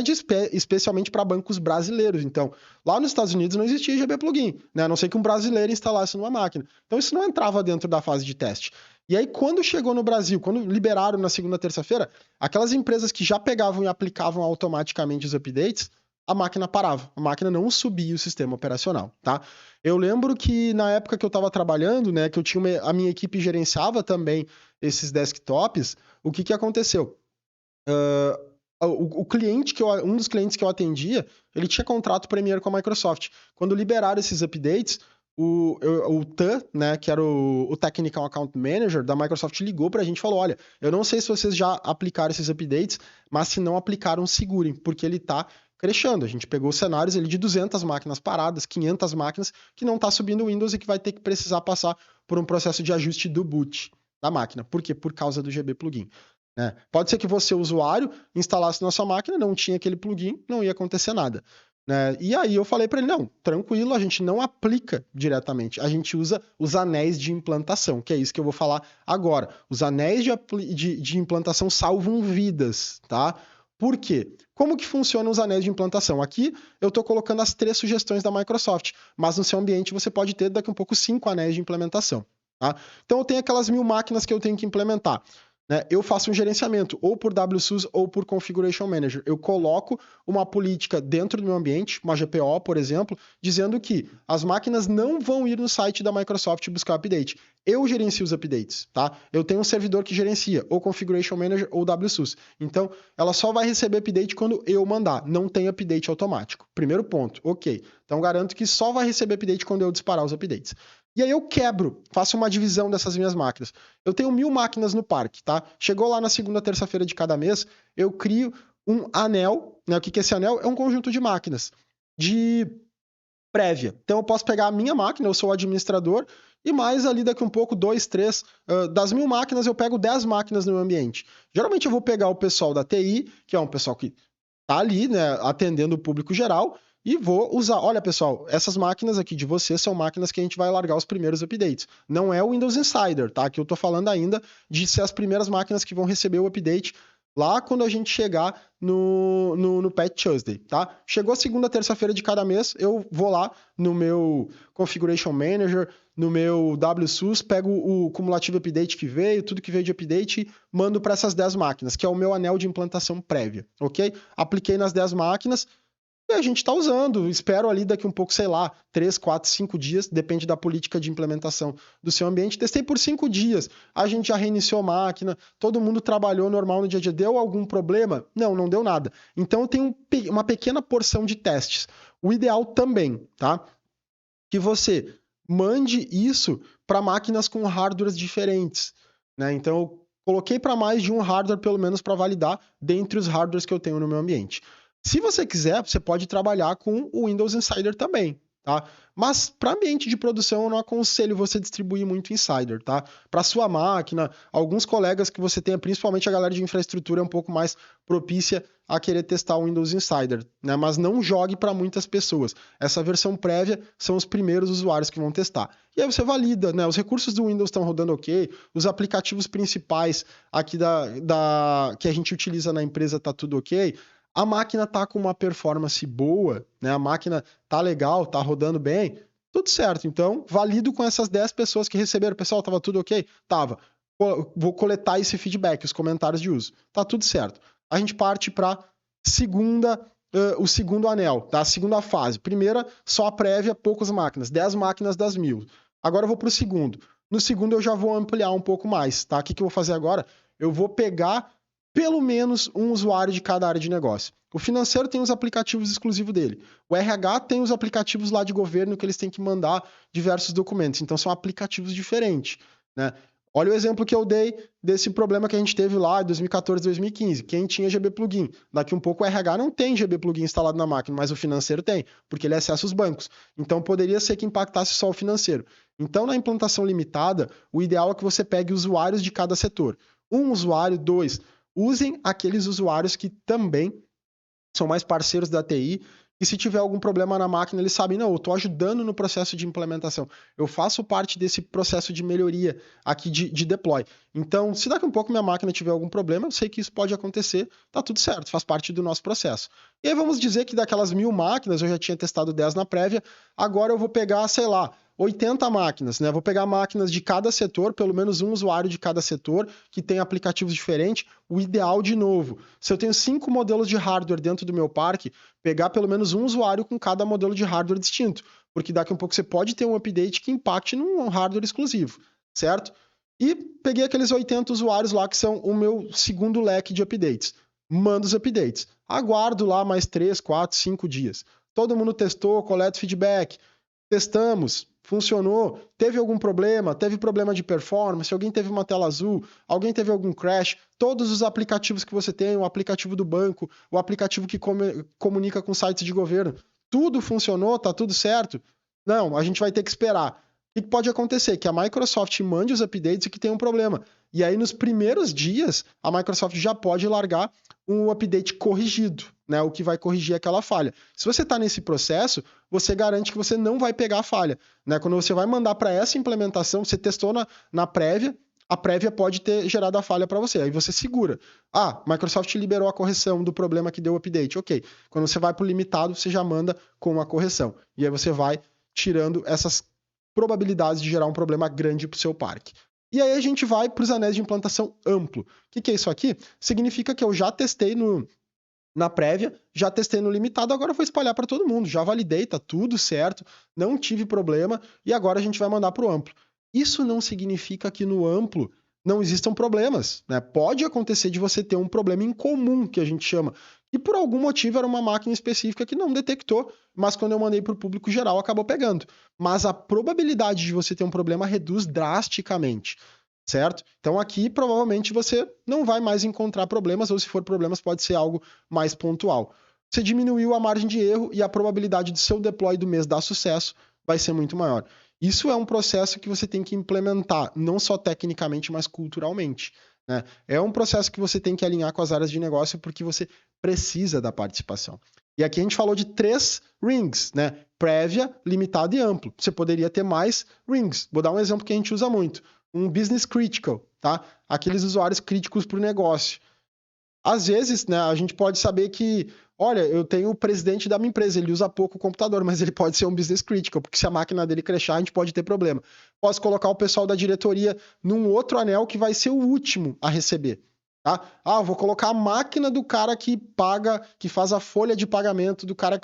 especialmente para bancos brasileiros. Então, lá nos Estados Unidos não existia GB plugin, né? A não ser que um brasileiro instalasse numa máquina. Então, isso não entrava dentro da fase de teste. E aí, quando chegou no Brasil, quando liberaram na segunda, terça-feira, aquelas empresas que já pegavam e aplicavam automaticamente os updates, a máquina parava. A máquina não subia o sistema operacional, tá? Eu lembro que na época que eu estava trabalhando, né, que eu tinha a minha equipe gerenciava também esses desktops, o que que aconteceu? O cliente um dos clientes que eu atendia, ele tinha contrato Premier com a Microsoft. Quando liberaram esses updates, o TAM, né, que era o Technical Account Manager da Microsoft, ligou pra gente e falou: olha, eu não sei se vocês já aplicaram esses updates, mas se não aplicaram, segurem, porque ele tá crescendo. A gente pegou cenários ali de 200 máquinas paradas, 500 máquinas que não tá subindo o Windows e que vai ter que precisar passar por um processo de ajuste do boot da máquina. Por quê? Por causa do GB plugin. Né? Pode ser que você, usuário, instalasse na sua máquina, não tinha aquele plugin, não ia acontecer nada. Né? E aí eu falei para ele, não, tranquilo, a gente não aplica diretamente, a gente usa os anéis de implantação, que é isso que eu vou falar agora. Os anéis de implantação salvam vidas, tá? Por quê? Como que funcionam os anéis de implantação? Aqui eu estou colocando as 3 sugestões da Microsoft, mas no seu ambiente você pode ter daqui a um pouco 5 anéis de implementação. Tá? Então eu tenho aquelas 1000 máquinas que eu tenho que implementar. Né? Eu faço um gerenciamento ou por WSUS ou por Configuration Manager. Eu coloco uma política dentro do meu ambiente, uma GPO, por exemplo, dizendo que as máquinas não vão ir no site da Microsoft buscar update. Eu gerencio os updates, tá? Eu tenho um servidor que gerencia ou Configuration Manager ou WSUS. Então, ela só vai receber update quando eu mandar. Não tem update automático. Primeiro ponto, ok. Então, garanto que só vai receber update quando eu disparar os updates. E aí eu quebro, faço uma divisão dessas minhas máquinas. Eu tenho 1000 máquinas no parque, tá? Chegou lá na segunda, terça-feira de cada mês, eu crio um anel, né? O que é esse anel? É um conjunto de máquinas de prévia. Então eu posso pegar a minha máquina, eu sou o administrador, e mais ali daqui um pouco, 2, 3, das 1000 máquinas eu pego 10 máquinas no meu ambiente. Geralmente eu vou pegar o pessoal da TI, que é um pessoal que tá ali, né, atendendo o público geral, e vou usar. Olha, pessoal, essas máquinas aqui de vocês são máquinas que a gente vai largar os primeiros updates. Não é o Windows Insider, tá? Que eu tô falando ainda de ser as primeiras máquinas que vão receber o update lá quando a gente chegar no Patch Tuesday, tá? Chegou a segunda, terça-feira de cada mês, eu vou lá no meu Configuration Manager, no meu WSUS, pego o cumulativo update que veio, tudo que veio de update, e mando para essas 10 máquinas, que é o meu anel de implantação prévia, ok? Apliquei nas 10 máquinas, e a gente está usando, espero ali daqui um pouco, sei lá, 3, 4, 5 dias, depende da política de implementação do seu ambiente. Testei por 5 dias, a gente já reiniciou a máquina, todo mundo trabalhou normal no dia a dia. Deu algum problema? Não, não deu nada. Então eu tenho uma pequena porção de testes. O ideal também, tá? Que você mande isso para máquinas com hardwares diferentes, né? Então eu coloquei para mais de um hardware, pelo menos, para validar dentre os hardwares que eu tenho no meu ambiente. Se você quiser, você pode trabalhar com o Windows Insider também, tá? Mas para ambiente de produção, eu não aconselho você distribuir muito Insider, tá? Para sua máquina, alguns colegas que você tenha, principalmente a galera de infraestrutura, é um pouco mais propícia a querer testar o Windows Insider, né? Mas não jogue para muitas pessoas. Essa versão prévia são os primeiros usuários que vão testar. E aí você valida, né? Os recursos do Windows estão rodando ok, os aplicativos principais aqui que a gente utiliza na empresa tá tudo ok. A máquina tá com uma performance boa, né? A máquina tá legal, tá rodando bem, tudo certo. Então, valido com essas 10 pessoas que receberam. Pessoal, tava tudo ok? Tava. Vou coletar esse feedback, os comentários de uso. Tá tudo certo. A gente parte para o segundo anel, tá? A segunda fase. Primeira, só a prévia, poucas máquinas, 10 máquinas das 1000. Agora eu vou para o segundo. No segundo eu já vou ampliar um pouco mais, tá? O que eu vou fazer agora? Eu vou pegar pelo menos um usuário de cada área de negócio. O financeiro tem os aplicativos exclusivos dele. O RH tem os aplicativos lá de governo que eles têm que mandar diversos documentos. Então, são aplicativos diferentes, né? Olha o exemplo que eu dei desse problema que a gente teve lá em 2014, 2015. Quem tinha GB Plugin? Daqui um pouco o RH não tem GB Plugin instalado na máquina, mas o financeiro tem, porque ele acessa os bancos. Então, poderia ser que impactasse só o financeiro. Então, na implantação limitada, o ideal é que você pegue usuários de cada setor. Um usuário, 2. Usem aqueles usuários que também são mais parceiros da TI e se tiver algum problema na máquina, eles sabem, não, eu estou ajudando no processo de implementação, eu faço parte desse processo de melhoria aqui de deploy. Então, se daqui a um pouco minha máquina tiver algum problema, eu sei que isso pode acontecer, tá tudo certo, faz parte do nosso processo. E aí vamos dizer que daquelas 1000 máquinas, eu já tinha testado 10 na prévia, agora eu vou pegar, sei lá, 80 máquinas, né? Vou pegar máquinas de cada setor, pelo menos um usuário de cada setor, que tem aplicativos diferentes. O ideal, de novo, se eu tenho 5 modelos de hardware dentro do meu parque, pegar pelo menos um usuário com cada modelo de hardware distinto, porque daqui a um pouco você pode ter um update que impacte num hardware exclusivo, certo? E peguei aqueles 80 usuários lá que são o meu segundo leque de updates. Mando os updates. Aguardo lá mais 3, 4, 5 dias. Todo mundo testou, coleta feedback. Testamos, funcionou, teve algum problema, teve problema de performance, alguém teve uma tela azul, alguém teve algum crash, todos os aplicativos que você tem, o aplicativo do banco, o aplicativo que comunica com sites de governo, tudo funcionou, tá tudo certo? Não, a gente vai ter que esperar. O que pode acontecer? Que a Microsoft mande os updates e que tem um problema. E aí, nos primeiros dias, a Microsoft já pode largar um update corrigido, né? O que vai corrigir aquela falha. Se você está nesse processo, você garante que você não vai pegar a falha, né? Quando você vai mandar para essa implementação, você testou na prévia, a prévia pode ter gerado a falha para você. Aí você segura. Ah, Microsoft liberou a correção do problema que deu o update. Ok. Quando você vai para o limitado, você já manda com a correção. E aí você vai tirando essas probabilidades de gerar um problema grande para o seu parque. E aí a gente vai para os anéis de implantação amplo. O que é isso aqui? Significa que eu já testei na prévia, já testei no limitado, agora eu vou espalhar para todo mundo. Já validei, tá tudo certo, não tive problema, e agora a gente vai mandar para o amplo. Isso não significa que no amplo não existam problemas, né? Pode acontecer de você ter um problema em comum, que a gente chama, e por algum motivo era uma máquina específica que não detectou, mas quando eu mandei para o público geral acabou pegando. Mas a probabilidade de você ter um problema reduz drasticamente, certo? Então aqui provavelmente você não vai mais encontrar problemas, ou se for problemas pode ser algo mais pontual. Você diminuiu a margem de erro e a probabilidade do seu deploy do mês dar sucesso vai ser muito maior. Isso é um processo que você tem que implementar, não só tecnicamente, mas culturalmente, né? É um processo que você tem que alinhar com as áreas de negócio porque você precisa da participação. E aqui a gente falou de 3 rings, né? Prévia, limitado e amplo. Você poderia ter mais rings. Vou dar um exemplo que a gente usa muito. Um business critical, tá? Aqueles usuários críticos para o negócio. Às vezes, né, a gente pode saber que, olha, eu tenho o presidente da minha empresa, ele usa pouco o computador, mas ele pode ser um business critical, porque se a máquina dele crashar, a gente pode ter problema. Posso colocar o pessoal da diretoria num outro anel que vai ser o último a receber. Tá? Ah, vou colocar a máquina do cara que paga, que faz a folha de pagamento, do cara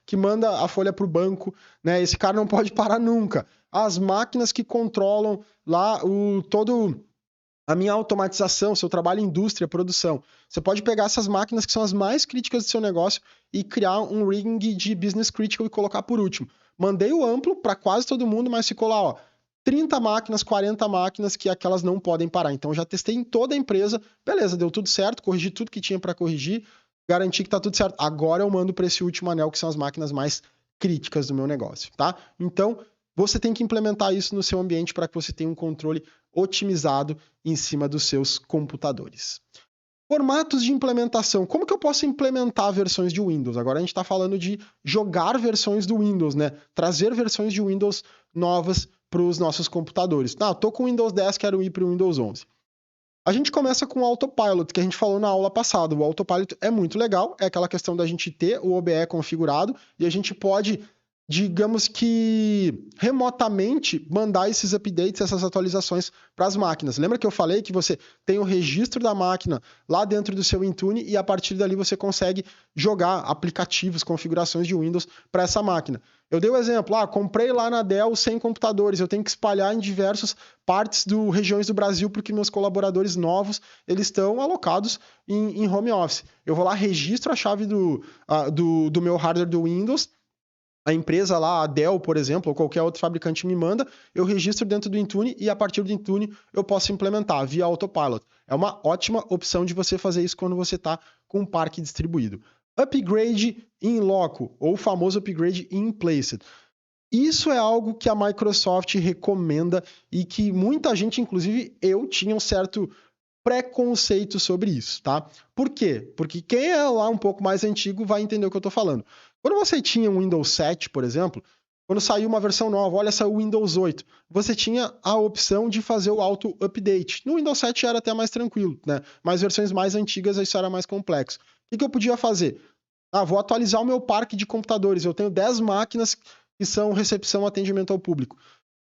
que manda a folha para o banco, né? Esse cara não pode parar nunca. As máquinas que controlam lá todo a minha automatização, seu trabalho em indústria, produção. Você pode pegar essas máquinas que são as mais críticas do seu negócio e criar um ring de business critical e colocar por último. Mandei o amplo para quase todo mundo, mas ficou lá, ó, 30 máquinas, 40 máquinas que aquelas não podem parar. Então já testei em toda a empresa, beleza, deu tudo certo, corrigi tudo que tinha para corrigir, garanti que tá tudo certo. Agora eu mando para esse último anel que são as máquinas mais críticas do meu negócio, tá? Então, você tem que implementar isso no seu ambiente para que você tenha um controle otimizado em cima dos seus computadores. Formatos de implementação. Como que eu posso implementar versões de Windows? Agora a gente está falando de jogar versões do Windows, né? Trazer versões de Windows novas para os nossos computadores. Ah, estou com o Windows 10, quero ir para o Windows 11. A gente começa com o Autopilot, que a gente falou na aula passada. O Autopilot é muito legal, é aquela questão da gente ter o OBE configurado e a gente pode, digamos que remotamente, mandar esses updates, essas atualizações para as máquinas. Lembra que eu falei que você tem o registro da máquina lá dentro do seu Intune e a partir dali você consegue jogar aplicativos, configurações de Windows para essa máquina. Eu dei o exemplo, comprei lá na Dell 100 computadores, eu tenho que espalhar em diversas partes regiões do Brasil porque meus colaboradores novos, eles estão alocados em home office. Eu vou lá, registro a chave do meu hardware do Windows, a empresa lá, a Dell, por exemplo, ou qualquer outro fabricante me manda, eu registro dentro do Intune e a partir do Intune eu posso implementar via Autopilot. É uma ótima opção de você fazer isso quando você está com um parque distribuído. Upgrade in loco, ou o famoso upgrade in place. Isso é algo que a Microsoft recomenda e que muita gente, inclusive eu, tinha um certo preconceito sobre isso, tá? Por quê? Porque quem é lá um pouco mais antigo vai entender o que eu tô falando. Quando você tinha um Windows 7, por exemplo, quando saiu uma versão nova, olha, saiu o Windows 8, você tinha a opção de fazer o auto-update. No Windows 7 era até mais tranquilo, né? Mas versões mais antigas isso era mais complexo. O que eu podia fazer? Vou atualizar o meu parque de computadores. Eu tenho 10 máquinas que são recepção e atendimento ao público.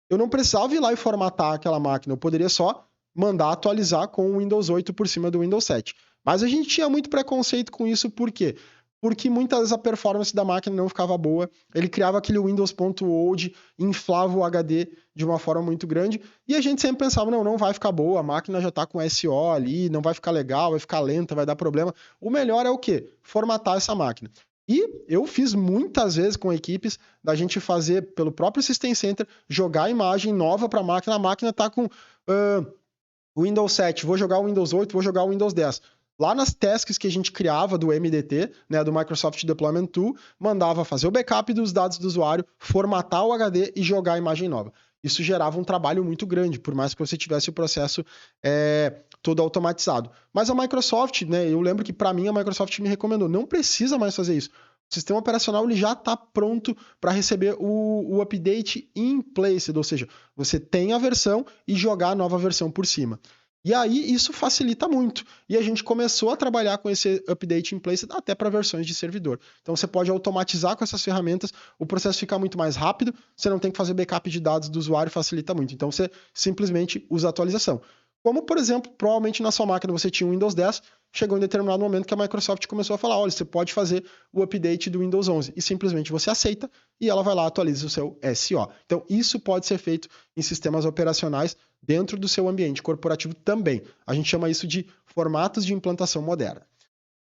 Eu não precisava ir lá e formatar aquela máquina. Eu poderia só mandar atualizar com o Windows 8 por cima do Windows 7. Mas a gente tinha muito preconceito com isso, por quê? Porque muitas vezes a performance da máquina não ficava boa, ele criava aquele Windows.old, inflava o HD de uma forma muito grande, e a gente sempre pensava, não vai ficar boa, a máquina já está com SO ali, não vai ficar legal, vai ficar lenta, vai dar problema. O melhor é o quê? Formatar essa máquina. E eu fiz muitas vezes com equipes da gente fazer pelo próprio System Center, jogar a imagem nova para a máquina está com Windows 7, vou jogar o Windows 8, vou jogar o Windows 10. Lá nas tasks que a gente criava do MDT, né, do Microsoft Deployment Tool, mandava fazer o backup dos dados do usuário, formatar o HD e jogar a imagem nova. Isso gerava um trabalho muito grande, por mais que você tivesse o processo todo automatizado. Mas a Microsoft, né, eu lembro que para mim a Microsoft me recomendou, não precisa mais fazer isso. O sistema operacional ele já está pronto para receber o update in place, ou seja, você tem a versão e jogar a nova versão por cima. E aí isso facilita muito. E a gente começou a trabalhar com esse update in place até para versões de servidor. Então você pode automatizar com essas ferramentas, o processo fica muito mais rápido, você não tem que fazer backup de dados do usuário, facilita muito. Então você simplesmente usa a atualização. Como, por exemplo, provavelmente na sua máquina você tinha o Windows 10, chegou em determinado momento que a Microsoft começou a falar, olha, você pode fazer o update do Windows 11. E simplesmente você aceita e ela vai lá e atualiza o seu SO. Então isso pode ser feito em sistemas operacionais dentro do seu ambiente corporativo também. A gente chama isso de formatos de implantação moderna.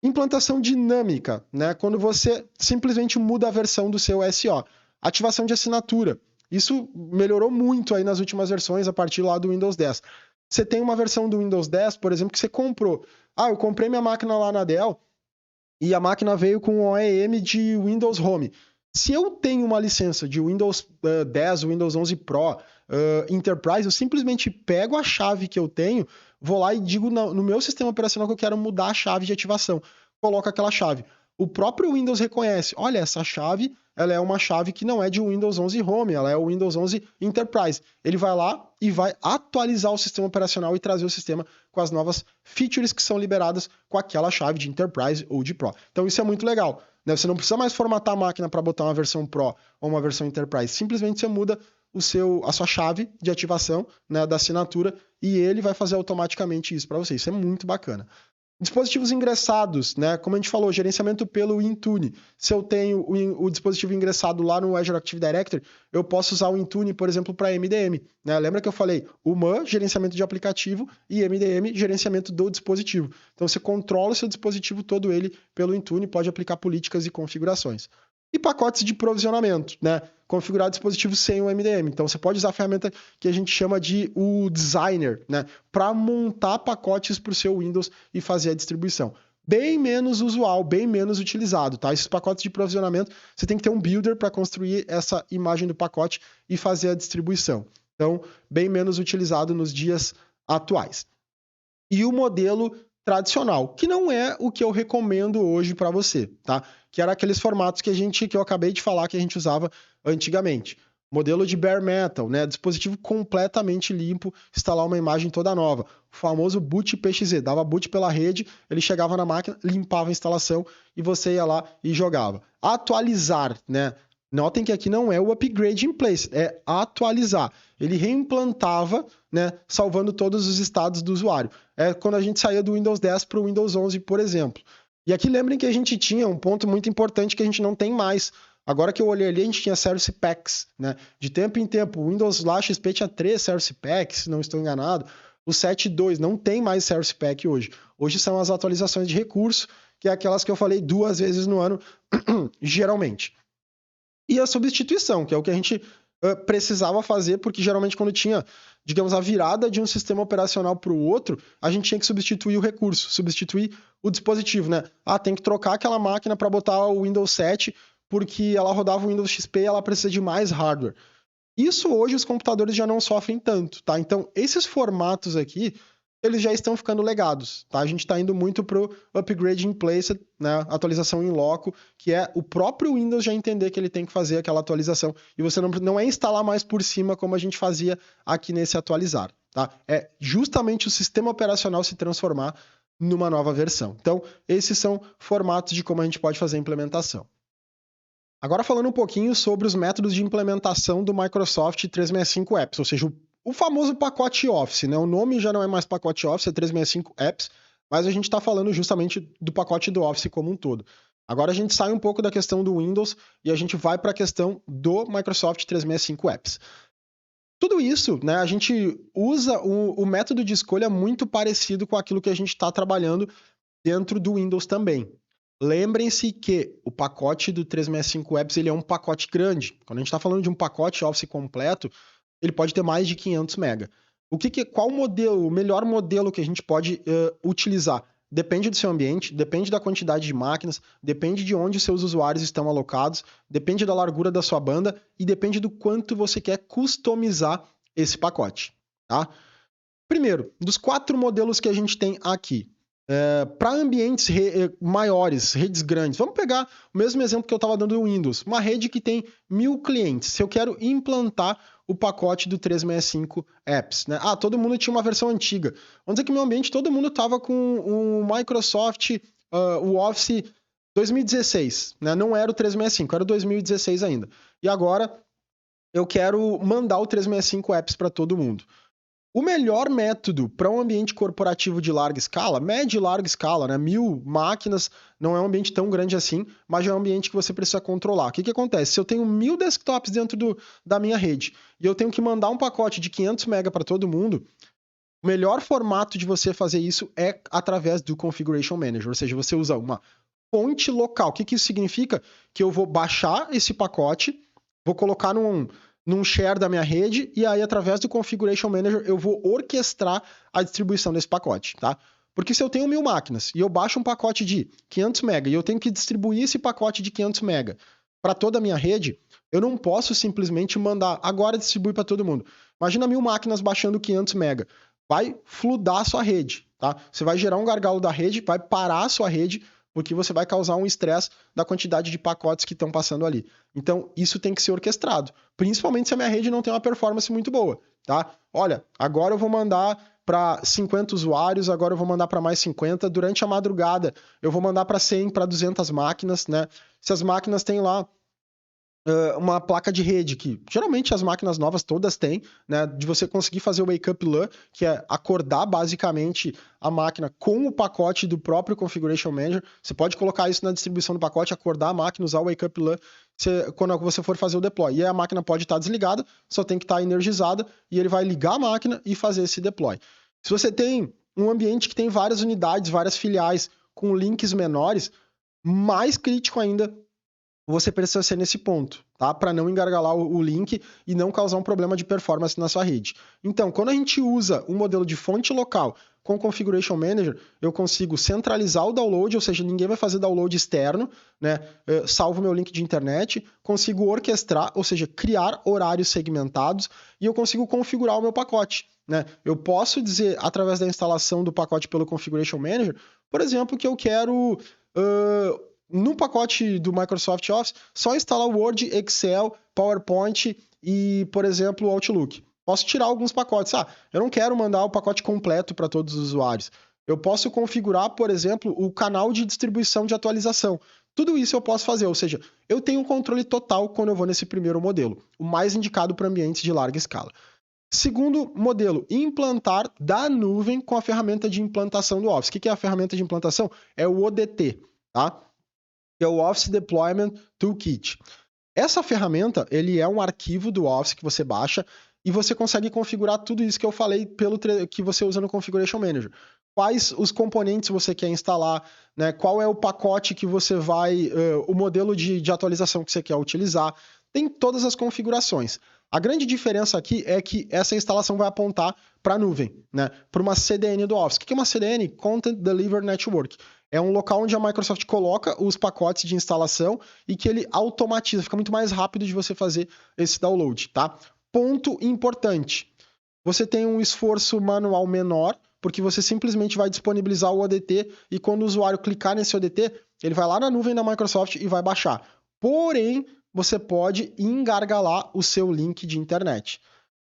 Implantação dinâmica, né? Quando você simplesmente muda a versão do seu SO. Ativação de assinatura. Isso melhorou muito aí nas últimas versões a partir lá do Windows 10. Você tem uma versão do Windows 10, por exemplo, que você comprou. Eu comprei minha máquina lá na Dell e a máquina veio com o OEM de Windows Home. Se eu tenho uma licença de Windows 10, Windows 11 Pro, Enterprise, eu simplesmente pego a chave que eu tenho, vou lá e digo no meu sistema operacional que eu quero mudar a chave de ativação. Coloco aquela chave. O próprio Windows reconhece, olha, essa chave ela é uma chave que não é de Windows 11 Home, ela é o Windows 11 Enterprise. Ele vai lá e vai atualizar o sistema operacional e trazer o sistema com as novas features que são liberadas com aquela chave de Enterprise ou de Pro. Então isso é muito legal. Né? Você não precisa mais formatar a máquina para botar uma versão Pro ou uma versão Enterprise. Simplesmente você muda a sua chave de ativação, né, da assinatura e ele vai fazer automaticamente isso para você. Isso é muito bacana. Dispositivos ingressados, né? Como a gente falou, gerenciamento pelo Intune. Se eu tenho o dispositivo ingressado lá no Azure Active Directory, eu posso usar o Intune, por exemplo, para MDM. Né? Lembra que eu falei UMA, gerenciamento de aplicativo, e MDM, gerenciamento do dispositivo. Então você controla o seu dispositivo todo ele pelo Intune, pode aplicar políticas e configurações. E pacotes de provisionamento, né? Configurar dispositivo sem o MDM. Então você pode usar a ferramenta que a gente chama de o Designer, né? Para montar pacotes para o seu Windows e fazer a distribuição. Bem menos usual, bem menos utilizado, tá? Esses pacotes de provisionamento, você tem que ter um builder para construir essa imagem do pacote e fazer a distribuição. Então, bem menos utilizado nos dias atuais. E o modelo tradicional, que não é o que eu recomendo hoje para você, tá? Que era aqueles formatos que eu acabei de falar que a gente usava antigamente. Modelo de bare metal, né? Dispositivo completamente limpo, instalar uma imagem toda nova. O famoso boot PXE, dava boot pela rede, ele chegava na máquina, limpava a instalação e você ia lá e jogava. Atualizar, né? Notem que aqui não é o upgrade in place, é atualizar. Ele reimplantava, né, salvando todos os estados do usuário. É quando a gente saía do Windows 10 para o Windows 11, por exemplo. E aqui lembrem que a gente tinha um ponto muito importante que a gente não tem mais. Agora que eu olhei ali, a gente tinha Service Packs, né? De tempo em tempo, o Windows lá XP tinha 3 Service Packs, se não estou enganado. O 7.2 não tem mais Service Pack hoje. Hoje são as atualizações de recurso, que é aquelas que eu falei 2 vezes no ano, geralmente. E a substituição, que é o que a gente precisava fazer, porque geralmente quando tinha, digamos, a virada de um sistema operacional para o outro, a gente tinha que substituir o recurso, substituir o dispositivo, né? Tem que trocar aquela máquina para botar o Windows 7, porque ela rodava o Windows XP e ela precisa de mais hardware. Isso hoje os computadores já não sofrem tanto, tá? Então, esses formatos aqui, eles já estão ficando legados, tá? A gente está indo muito pro upgrade in place, né? Atualização em loco, que é o próprio Windows já entender que ele tem que fazer aquela atualização. E você não é instalar mais por cima como a gente fazia aqui nesse atualizar, tá? É justamente o sistema operacional se transformar numa nova versão. Então, esses são formatos de como a gente pode fazer a implementação. Agora falando um pouquinho sobre os métodos de implementação do Microsoft 365 Apps, ou seja, o famoso pacote Office, né? O nome já não é mais pacote Office, é 365 Apps, mas a gente está falando justamente do pacote do Office como um todo. Agora a gente sai um pouco da questão do Windows e a gente vai para a questão do Microsoft 365 Apps. Tudo isso, né, a gente usa o método de escolha muito parecido com aquilo que a gente está trabalhando dentro do Windows também. Lembrem-se que o pacote do 365 Apps ele é um pacote grande. Quando a gente está falando de um pacote Office completo, ele pode ter mais de 500 MB. Qual o melhor modelo que a gente pode utilizar? Depende do seu ambiente, depende da quantidade de máquinas, depende de onde os seus usuários estão alocados, depende da largura da sua banda e depende do quanto você quer customizar esse pacote, tá? Primeiro, dos 4 modelos que a gente tem aqui, para ambientes maiores, redes grandes, vamos pegar o mesmo exemplo que eu estava dando no Windows, uma rede que tem 1000 clientes. Se eu quero implantar o pacote do 365 Apps, né? Todo mundo tinha uma versão antiga. Vamos dizer que no meu ambiente todo mundo estava com o Microsoft, o Office 2016, né? Não era o 365, era o 2016 ainda. E agora eu quero mandar o 365 Apps para todo mundo. O melhor método para um ambiente corporativo de larga escala, média e larga escala, né? 1000 máquinas, não é um ambiente tão grande assim, mas já é um ambiente que você precisa controlar. O que acontece? Se eu tenho 1000 desktops dentro da minha rede e eu tenho que mandar um pacote de 500 MB para todo mundo, o melhor formato de você fazer isso é através do Configuration Manager, ou seja, você usa uma fonte local. O que isso significa? Que eu vou baixar esse pacote, vou colocar num share da minha rede, e aí, através do Configuration Manager, eu vou orquestrar a distribuição desse pacote, tá? Porque se eu tenho 1000 máquinas e eu baixo um pacote de 500 MB e eu tenho que distribuir esse pacote de 500 MB para toda a minha rede, eu não posso simplesmente mandar agora distribuir para todo mundo. Imagina 1000 máquinas baixando 500 MB. Vai fludar a sua rede, tá? Você vai gerar um gargalo da rede, vai parar a sua rede, porque você vai causar um estresse da quantidade de pacotes que estão passando ali. Então, isso tem que ser orquestrado, principalmente se a minha rede não tem uma performance muito boa, tá? Olha, agora eu vou mandar para 50 usuários, agora eu vou mandar para mais 50, durante a madrugada eu vou mandar para 100, para 200 máquinas, né? Se as máquinas têm lá uma placa de rede, que geralmente as máquinas novas todas têm, né, de você conseguir fazer o Wake Up LAN, que é acordar basicamente a máquina com o pacote do próprio Configuration Manager. Você pode colocar isso na distribuição do pacote, acordar a máquina, usar o Wake Up LAN quando você for fazer o deploy. E aí a máquina pode estar desligada, só tem que estar energizada, e ele vai ligar a máquina e fazer esse deploy. Se você tem um ambiente que tem várias unidades, várias filiais com links menores, mais crítico ainda você precisa ser nesse ponto, tá? Para não engargalar o link e não causar um problema de performance na sua rede. Então, quando a gente usa um modelo de fonte local com Configuration Manager, eu consigo centralizar o download, ou seja, ninguém vai fazer download externo, né? Salvo meu link de internet, consigo orquestrar, ou seja, criar horários segmentados e eu consigo configurar o meu pacote, né? Eu posso dizer, através da instalação do pacote pelo Configuration Manager, por exemplo, que eu quero no pacote do Microsoft Office, só instalar o Word, Excel, PowerPoint e, por exemplo, o Outlook. Posso tirar alguns pacotes. Eu não quero mandar o pacote completo para todos os usuários. Eu posso configurar, por exemplo, o canal de distribuição de atualização. Tudo isso eu posso fazer, ou seja, eu tenho um controle total quando eu vou nesse primeiro modelo, o mais indicado para ambientes de larga escala. Segundo modelo, implantar da nuvem com a ferramenta de implantação do Office. O que é a ferramenta de implantação? É o ODT, tá? Que é o Office Deployment Toolkit. Essa ferramenta, ele é um arquivo do Office que você baixa e você consegue configurar tudo isso que eu falei que você usa no Configuration Manager. Quais os componentes você quer instalar, né? Qual é o pacote que você vai, o modelo de atualização que você quer utilizar. Tem todas as configurações. A grande diferença aqui é que essa instalação vai apontar para a nuvem, né? Para uma CDN do Office. O que é uma CDN? Content Delivery Network. É um local onde a Microsoft coloca os pacotes de instalação e que ele automatiza, fica muito mais rápido de você fazer esse download, tá? Ponto importante. Você tem um esforço manual menor, porque você simplesmente vai disponibilizar o ODT e quando o usuário clicar nesse ODT, ele vai lá na nuvem da Microsoft e vai baixar. Porém, você pode engargalar o seu link de internet.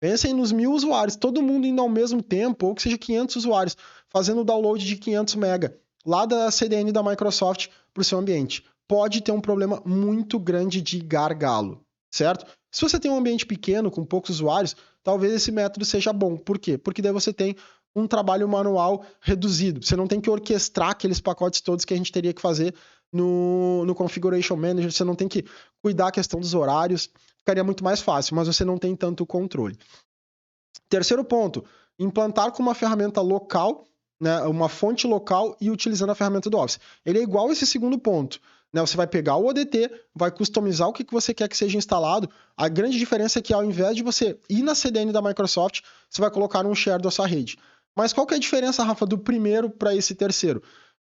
Pensem nos 1.000 usuários, todo mundo indo ao mesmo tempo, ou que seja 500 usuários, fazendo o download de 500 MB lá da CDN da Microsoft para o seu ambiente. Pode ter um problema muito grande de gargalo, certo? Se você tem um ambiente pequeno, com poucos usuários, talvez esse método seja bom. Por quê? Porque daí você tem um trabalho manual reduzido. Você não tem que orquestrar aqueles pacotes todos que a gente teria que fazer no Configuration Manager. Você não tem que cuidar da questão dos horários. Ficaria muito mais fácil, mas você não tem tanto controle. Terceiro ponto, implantar com uma ferramenta local, né, uma fonte local e utilizando a ferramenta do Office. Ele é igual a esse segundo ponto. Né, você vai pegar o ODT, vai customizar o que você quer que seja instalado. A grande diferença é que ao invés de você ir na CDN da Microsoft, você vai colocar um share da sua rede. Mas qual que é a diferença, Rafa, do primeiro para esse terceiro?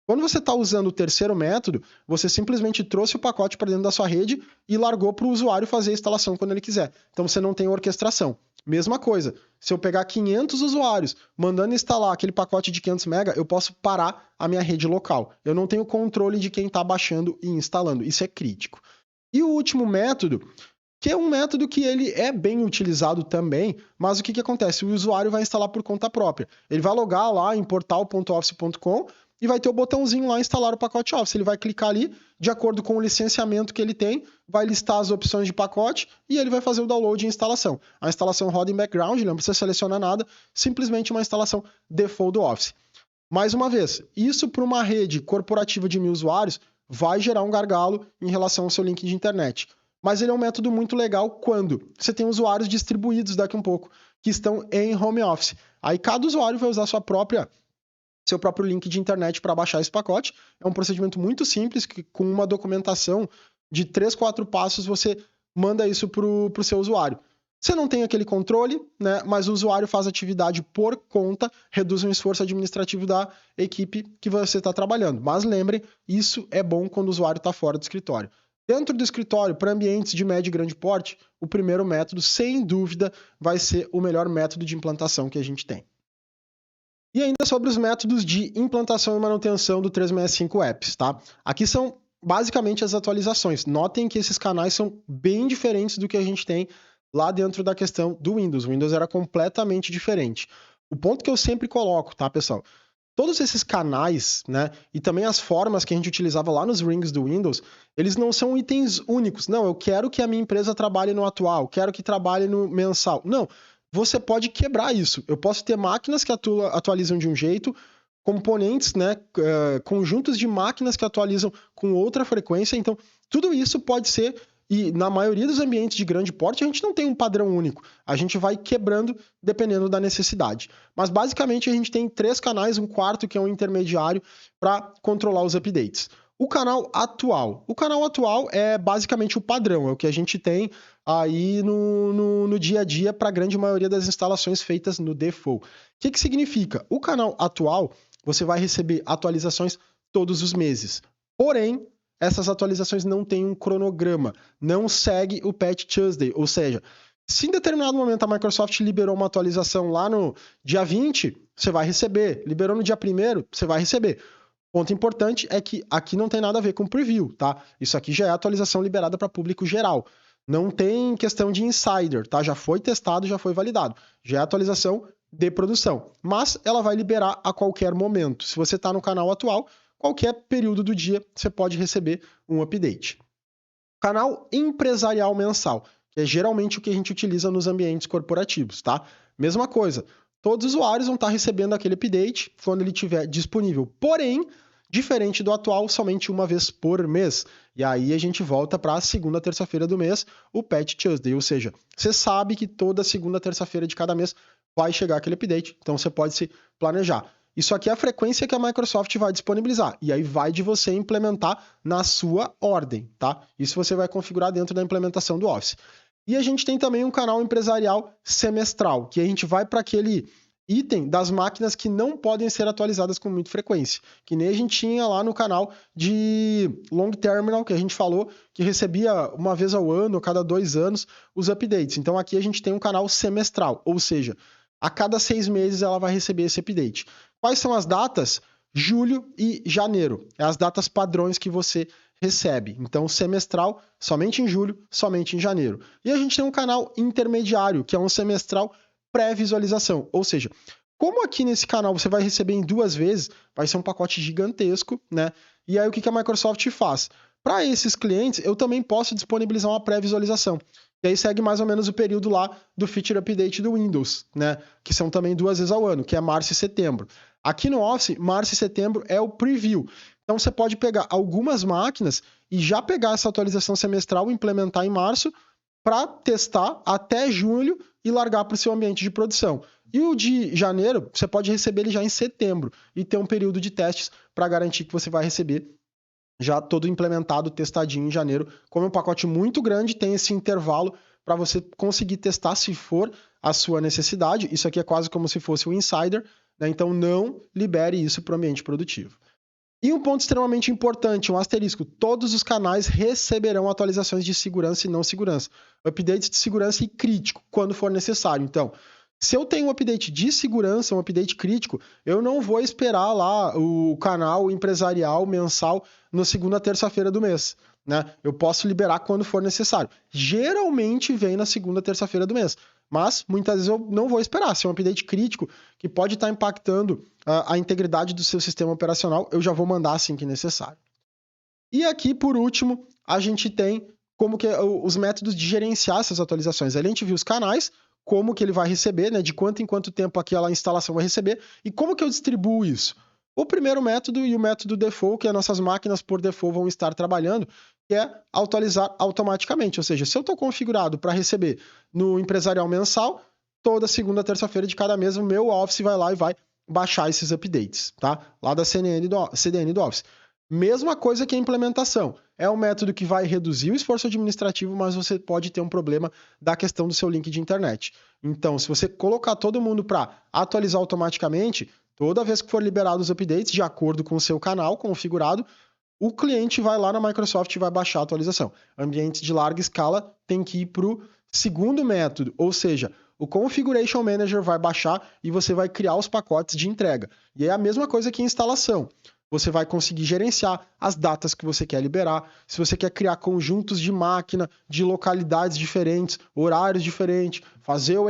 Quando você está usando o terceiro método, você simplesmente trouxe o pacote para dentro da sua rede e largou para o usuário fazer a instalação quando ele quiser. Então você não tem orquestração. Mesma coisa, se eu pegar 500 usuários mandando instalar aquele pacote de 500 MB, eu posso parar a minha rede local. Eu não tenho controle de quem está baixando e instalando. Isso é crítico. E o último método, que é um método que ele é bem utilizado também, mas o que acontece? O usuário vai instalar por conta própria. Ele vai logar lá em portal.office.com e vai ter o botãozinho lá, instalar o pacote Office. Ele vai clicar ali, de acordo com o licenciamento que ele tem, vai listar as opções de pacote e ele vai fazer o download e instalação. A instalação roda em background, não precisa selecionar nada, simplesmente uma instalação default do Office. Mais uma vez, isso para uma rede corporativa de 1.000 usuários vai gerar um gargalo em relação ao seu link de internet. Mas ele é um método muito legal quando você tem usuários distribuídos daqui a um pouco, que estão em home office. Aí cada usuário vai usar seu próprio link de internet para baixar esse pacote. É um procedimento muito simples, que com uma documentação de 3, 4 passos, você manda isso para o seu usuário. Você não tem aquele controle, né? Mas o usuário faz atividade por conta, reduz o esforço administrativo da equipe que você está trabalhando. Mas lembrem, isso é bom quando o usuário está fora do escritório. Dentro do escritório, para ambientes de médio e grande porte, o primeiro método, sem dúvida, vai ser o melhor método de implantação que a gente tem. E ainda sobre os métodos de implantação e manutenção do 365 Apps, tá? Aqui são basicamente as atualizações. Notem que esses canais são bem diferentes do que a gente tem lá dentro da questão do Windows. O Windows era completamente diferente. O ponto que eu sempre coloco, tá, pessoal? Todos esses canais, né, e também as formas que a gente utilizava lá nos rings do Windows, eles não são itens únicos. Não, eu quero que a minha empresa trabalhe no atual, quero que trabalhe no mensal. Não, você pode quebrar isso. Eu posso ter máquinas que atualizam de um jeito, componentes, né, conjuntos de máquinas que atualizam com outra frequência. Então, tudo isso pode ser, e na maioria dos ambientes de grande porte, a gente não tem um padrão único. A gente vai quebrando dependendo da necessidade. Mas, basicamente, a gente tem 3 canais, um quarto que é um intermediário para controlar os updates. O canal atual. O canal atual é basicamente o padrão, é o que a gente tem aí no dia a dia para a grande maioria das instalações feitas no default. O que significa? O canal atual, você vai receber atualizações todos os meses. Porém, essas atualizações não têm um cronograma, não segue o Patch Tuesday, ou seja, se em determinado momento a Microsoft liberou uma atualização lá no dia 20, você vai receber. Liberou no dia 1º, você vai receber. Ponto importante é que aqui não tem nada a ver com preview, tá? Isso aqui já é atualização liberada para público geral. Não tem questão de insider, tá? Já foi testado, já foi validado. Já é atualização de produção. Mas ela vai liberar a qualquer momento. Se você está no canal atual, qualquer período do dia você pode receber um update. Canal empresarial mensal, que é geralmente o que a gente utiliza nos ambientes corporativos, tá? Mesma coisa. Todos os usuários vão estar recebendo aquele update quando ele estiver disponível. Porém, diferente do atual, somente uma vez por mês. E aí a gente volta para a segunda terça-feira do mês, o Patch Tuesday. Ou seja, você sabe que toda segunda terça-feira de cada mês vai chegar aquele update, então você pode se planejar. Isso aqui é a frequência que a Microsoft vai disponibilizar. E aí vai de você implementar na sua ordem, tá? Isso você vai configurar dentro da implementação do Office. E a gente tem também um canal empresarial semestral, que a gente vai para aquele item das máquinas que não podem ser atualizadas com muita frequência. Que nem a gente tinha lá no canal de Long Terminal, que a gente falou, que recebia uma vez ao ano, cada 2 anos, os updates. Então aqui a gente tem um canal semestral, ou seja, a cada 6 meses ela vai receber esse update. Quais são as datas? Julho e janeiro. É as datas padrões que você recebe. Então, semestral, somente em julho, somente em janeiro. E a gente tem um canal intermediário, que é um semestral pré-visualização. Ou seja, como aqui nesse canal você vai receber em 2 vezes, vai ser um pacote gigantesco, né? E aí o que a Microsoft faz? Para esses clientes, eu também posso disponibilizar uma pré-visualização. E aí segue mais ou menos o período lá do Feature Update do Windows, né? Que são também 2 vezes ao ano, que é março e setembro. Aqui no Office, março e setembro é o preview. Então você pode pegar algumas máquinas e já pegar essa atualização semestral e implementar em março para testar até julho e largar para o seu ambiente de produção. E o de janeiro, você pode receber ele já em setembro e ter um período de testes para garantir que você vai receber já todo implementado, testadinho em janeiro. Como é um pacote muito grande, tem esse intervalo para você conseguir testar se for a sua necessidade. Isso aqui é quase como se fosse um insider, né? Então não libere isso para o ambiente produtivo. E um ponto extremamente importante, um asterisco, todos os canais receberão atualizações de segurança e não segurança. Updates de segurança e crítico, quando for necessário. Então, se eu tenho um update de segurança, um update crítico, eu não vou esperar lá o canal empresarial mensal na segunda terça-feira do mês, né? Eu posso liberar quando for necessário. Geralmente vem na segunda terça-feira do mês, mas muitas vezes eu não vou esperar. Se é um update crítico que pode estar impactando a integridade do seu sistema operacional, eu já vou mandar assim que necessário. E aqui, por último, a gente tem como que os métodos de gerenciar essas atualizações. Ali a gente viu os canais, como que ele vai receber, né, de quanto em quanto tempo aquela instalação vai receber, e como que eu distribuo isso. O primeiro método e o método default, que as nossas máquinas por default vão estar trabalhando, que é atualizar automaticamente. Ou seja, se eu estou configurado para receber no empresarial mensal, toda segunda, terça-feira de cada mês, o meu Office vai lá e vai baixar esses updates, tá? Lá da CDN do Office. Mesma coisa que a implementação. É um método que vai reduzir o esforço administrativo, mas você pode ter um problema da questão do seu link de internet. Então, se você colocar todo mundo para atualizar automaticamente, toda vez que for liberado os updates, de acordo com o seu canal configurado, o cliente vai lá na Microsoft e vai baixar a atualização. Ambientes de larga escala tem que ir para o segundo método, ou seja, o Configuration Manager vai baixar e você vai criar os pacotes de entrega. E é a mesma coisa que instalação. Você vai conseguir gerenciar as datas que você quer liberar, se você quer criar conjuntos de máquina, de localidades diferentes, horários diferentes, fazer o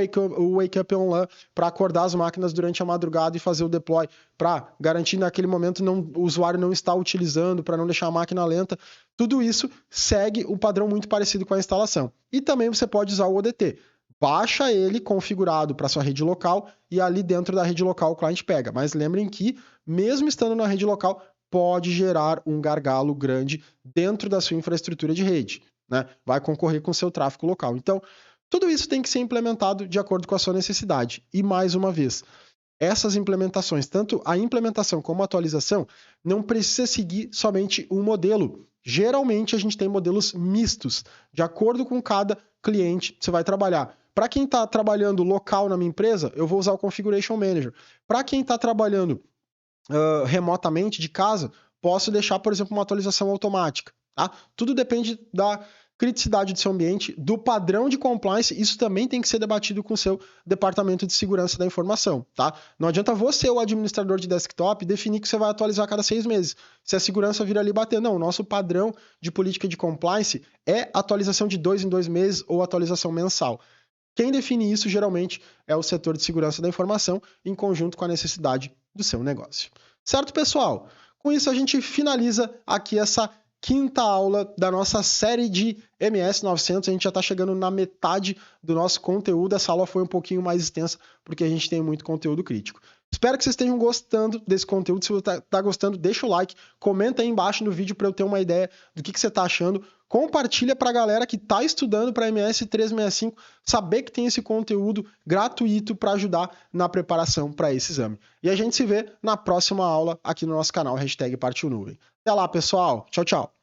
wake up on LAN para acordar as máquinas durante a madrugada e fazer o deploy para garantir naquele momento o usuário não estar utilizando, para não deixar a máquina lenta. Tudo isso segue um padrão muito parecido com a instalação. E também você pode usar o ODT. Baixa ele configurado para sua rede local e ali dentro da rede local o cliente pega. Mas lembrem que, mesmo estando na rede local, pode gerar um gargalo grande dentro da sua infraestrutura de rede, né? Vai concorrer com o seu tráfego local. Então, tudo isso tem que ser implementado de acordo com a sua necessidade. E mais uma vez, essas implementações, tanto a implementação como a atualização, não precisa seguir somente um modelo. Geralmente a gente tem modelos mistos, de acordo com cada cliente você vai trabalhar. Para quem está trabalhando local na minha empresa, eu vou usar o Configuration Manager. Para quem está trabalhando remotamente de casa, posso deixar, por exemplo, uma atualização automática. Tá? Tudo depende da criticidade do seu ambiente, do padrão de compliance. Isso também tem que ser debatido com o seu departamento de segurança da informação. Tá? Não adianta você, o administrador de desktop, definir que você vai atualizar a cada 6 meses. Se a segurança vir ali bater, não. O nosso padrão de política de compliance é atualização de 2 em 2 meses ou atualização mensal. Quem define isso, geralmente, é o setor de segurança da informação, em conjunto com a necessidade do seu negócio. Certo, pessoal? Com isso, a gente finaliza aqui essa 5ª aula da nossa série de MS900. A gente já está chegando na metade do nosso conteúdo. Essa aula foi um pouquinho mais extensa, porque a gente tem muito conteúdo crítico. Espero que vocês estejam gostando desse conteúdo. Se você está gostando, deixa o like, comenta aí embaixo no vídeo para eu ter uma ideia do que você está achando. Compartilha para a galera que está estudando para MS 365 saber que tem esse conteúdo gratuito para ajudar na preparação para esse exame. E a gente se vê na próxima aula aqui no nosso canal, #PartilNuvem. Até lá, pessoal. Tchau, tchau.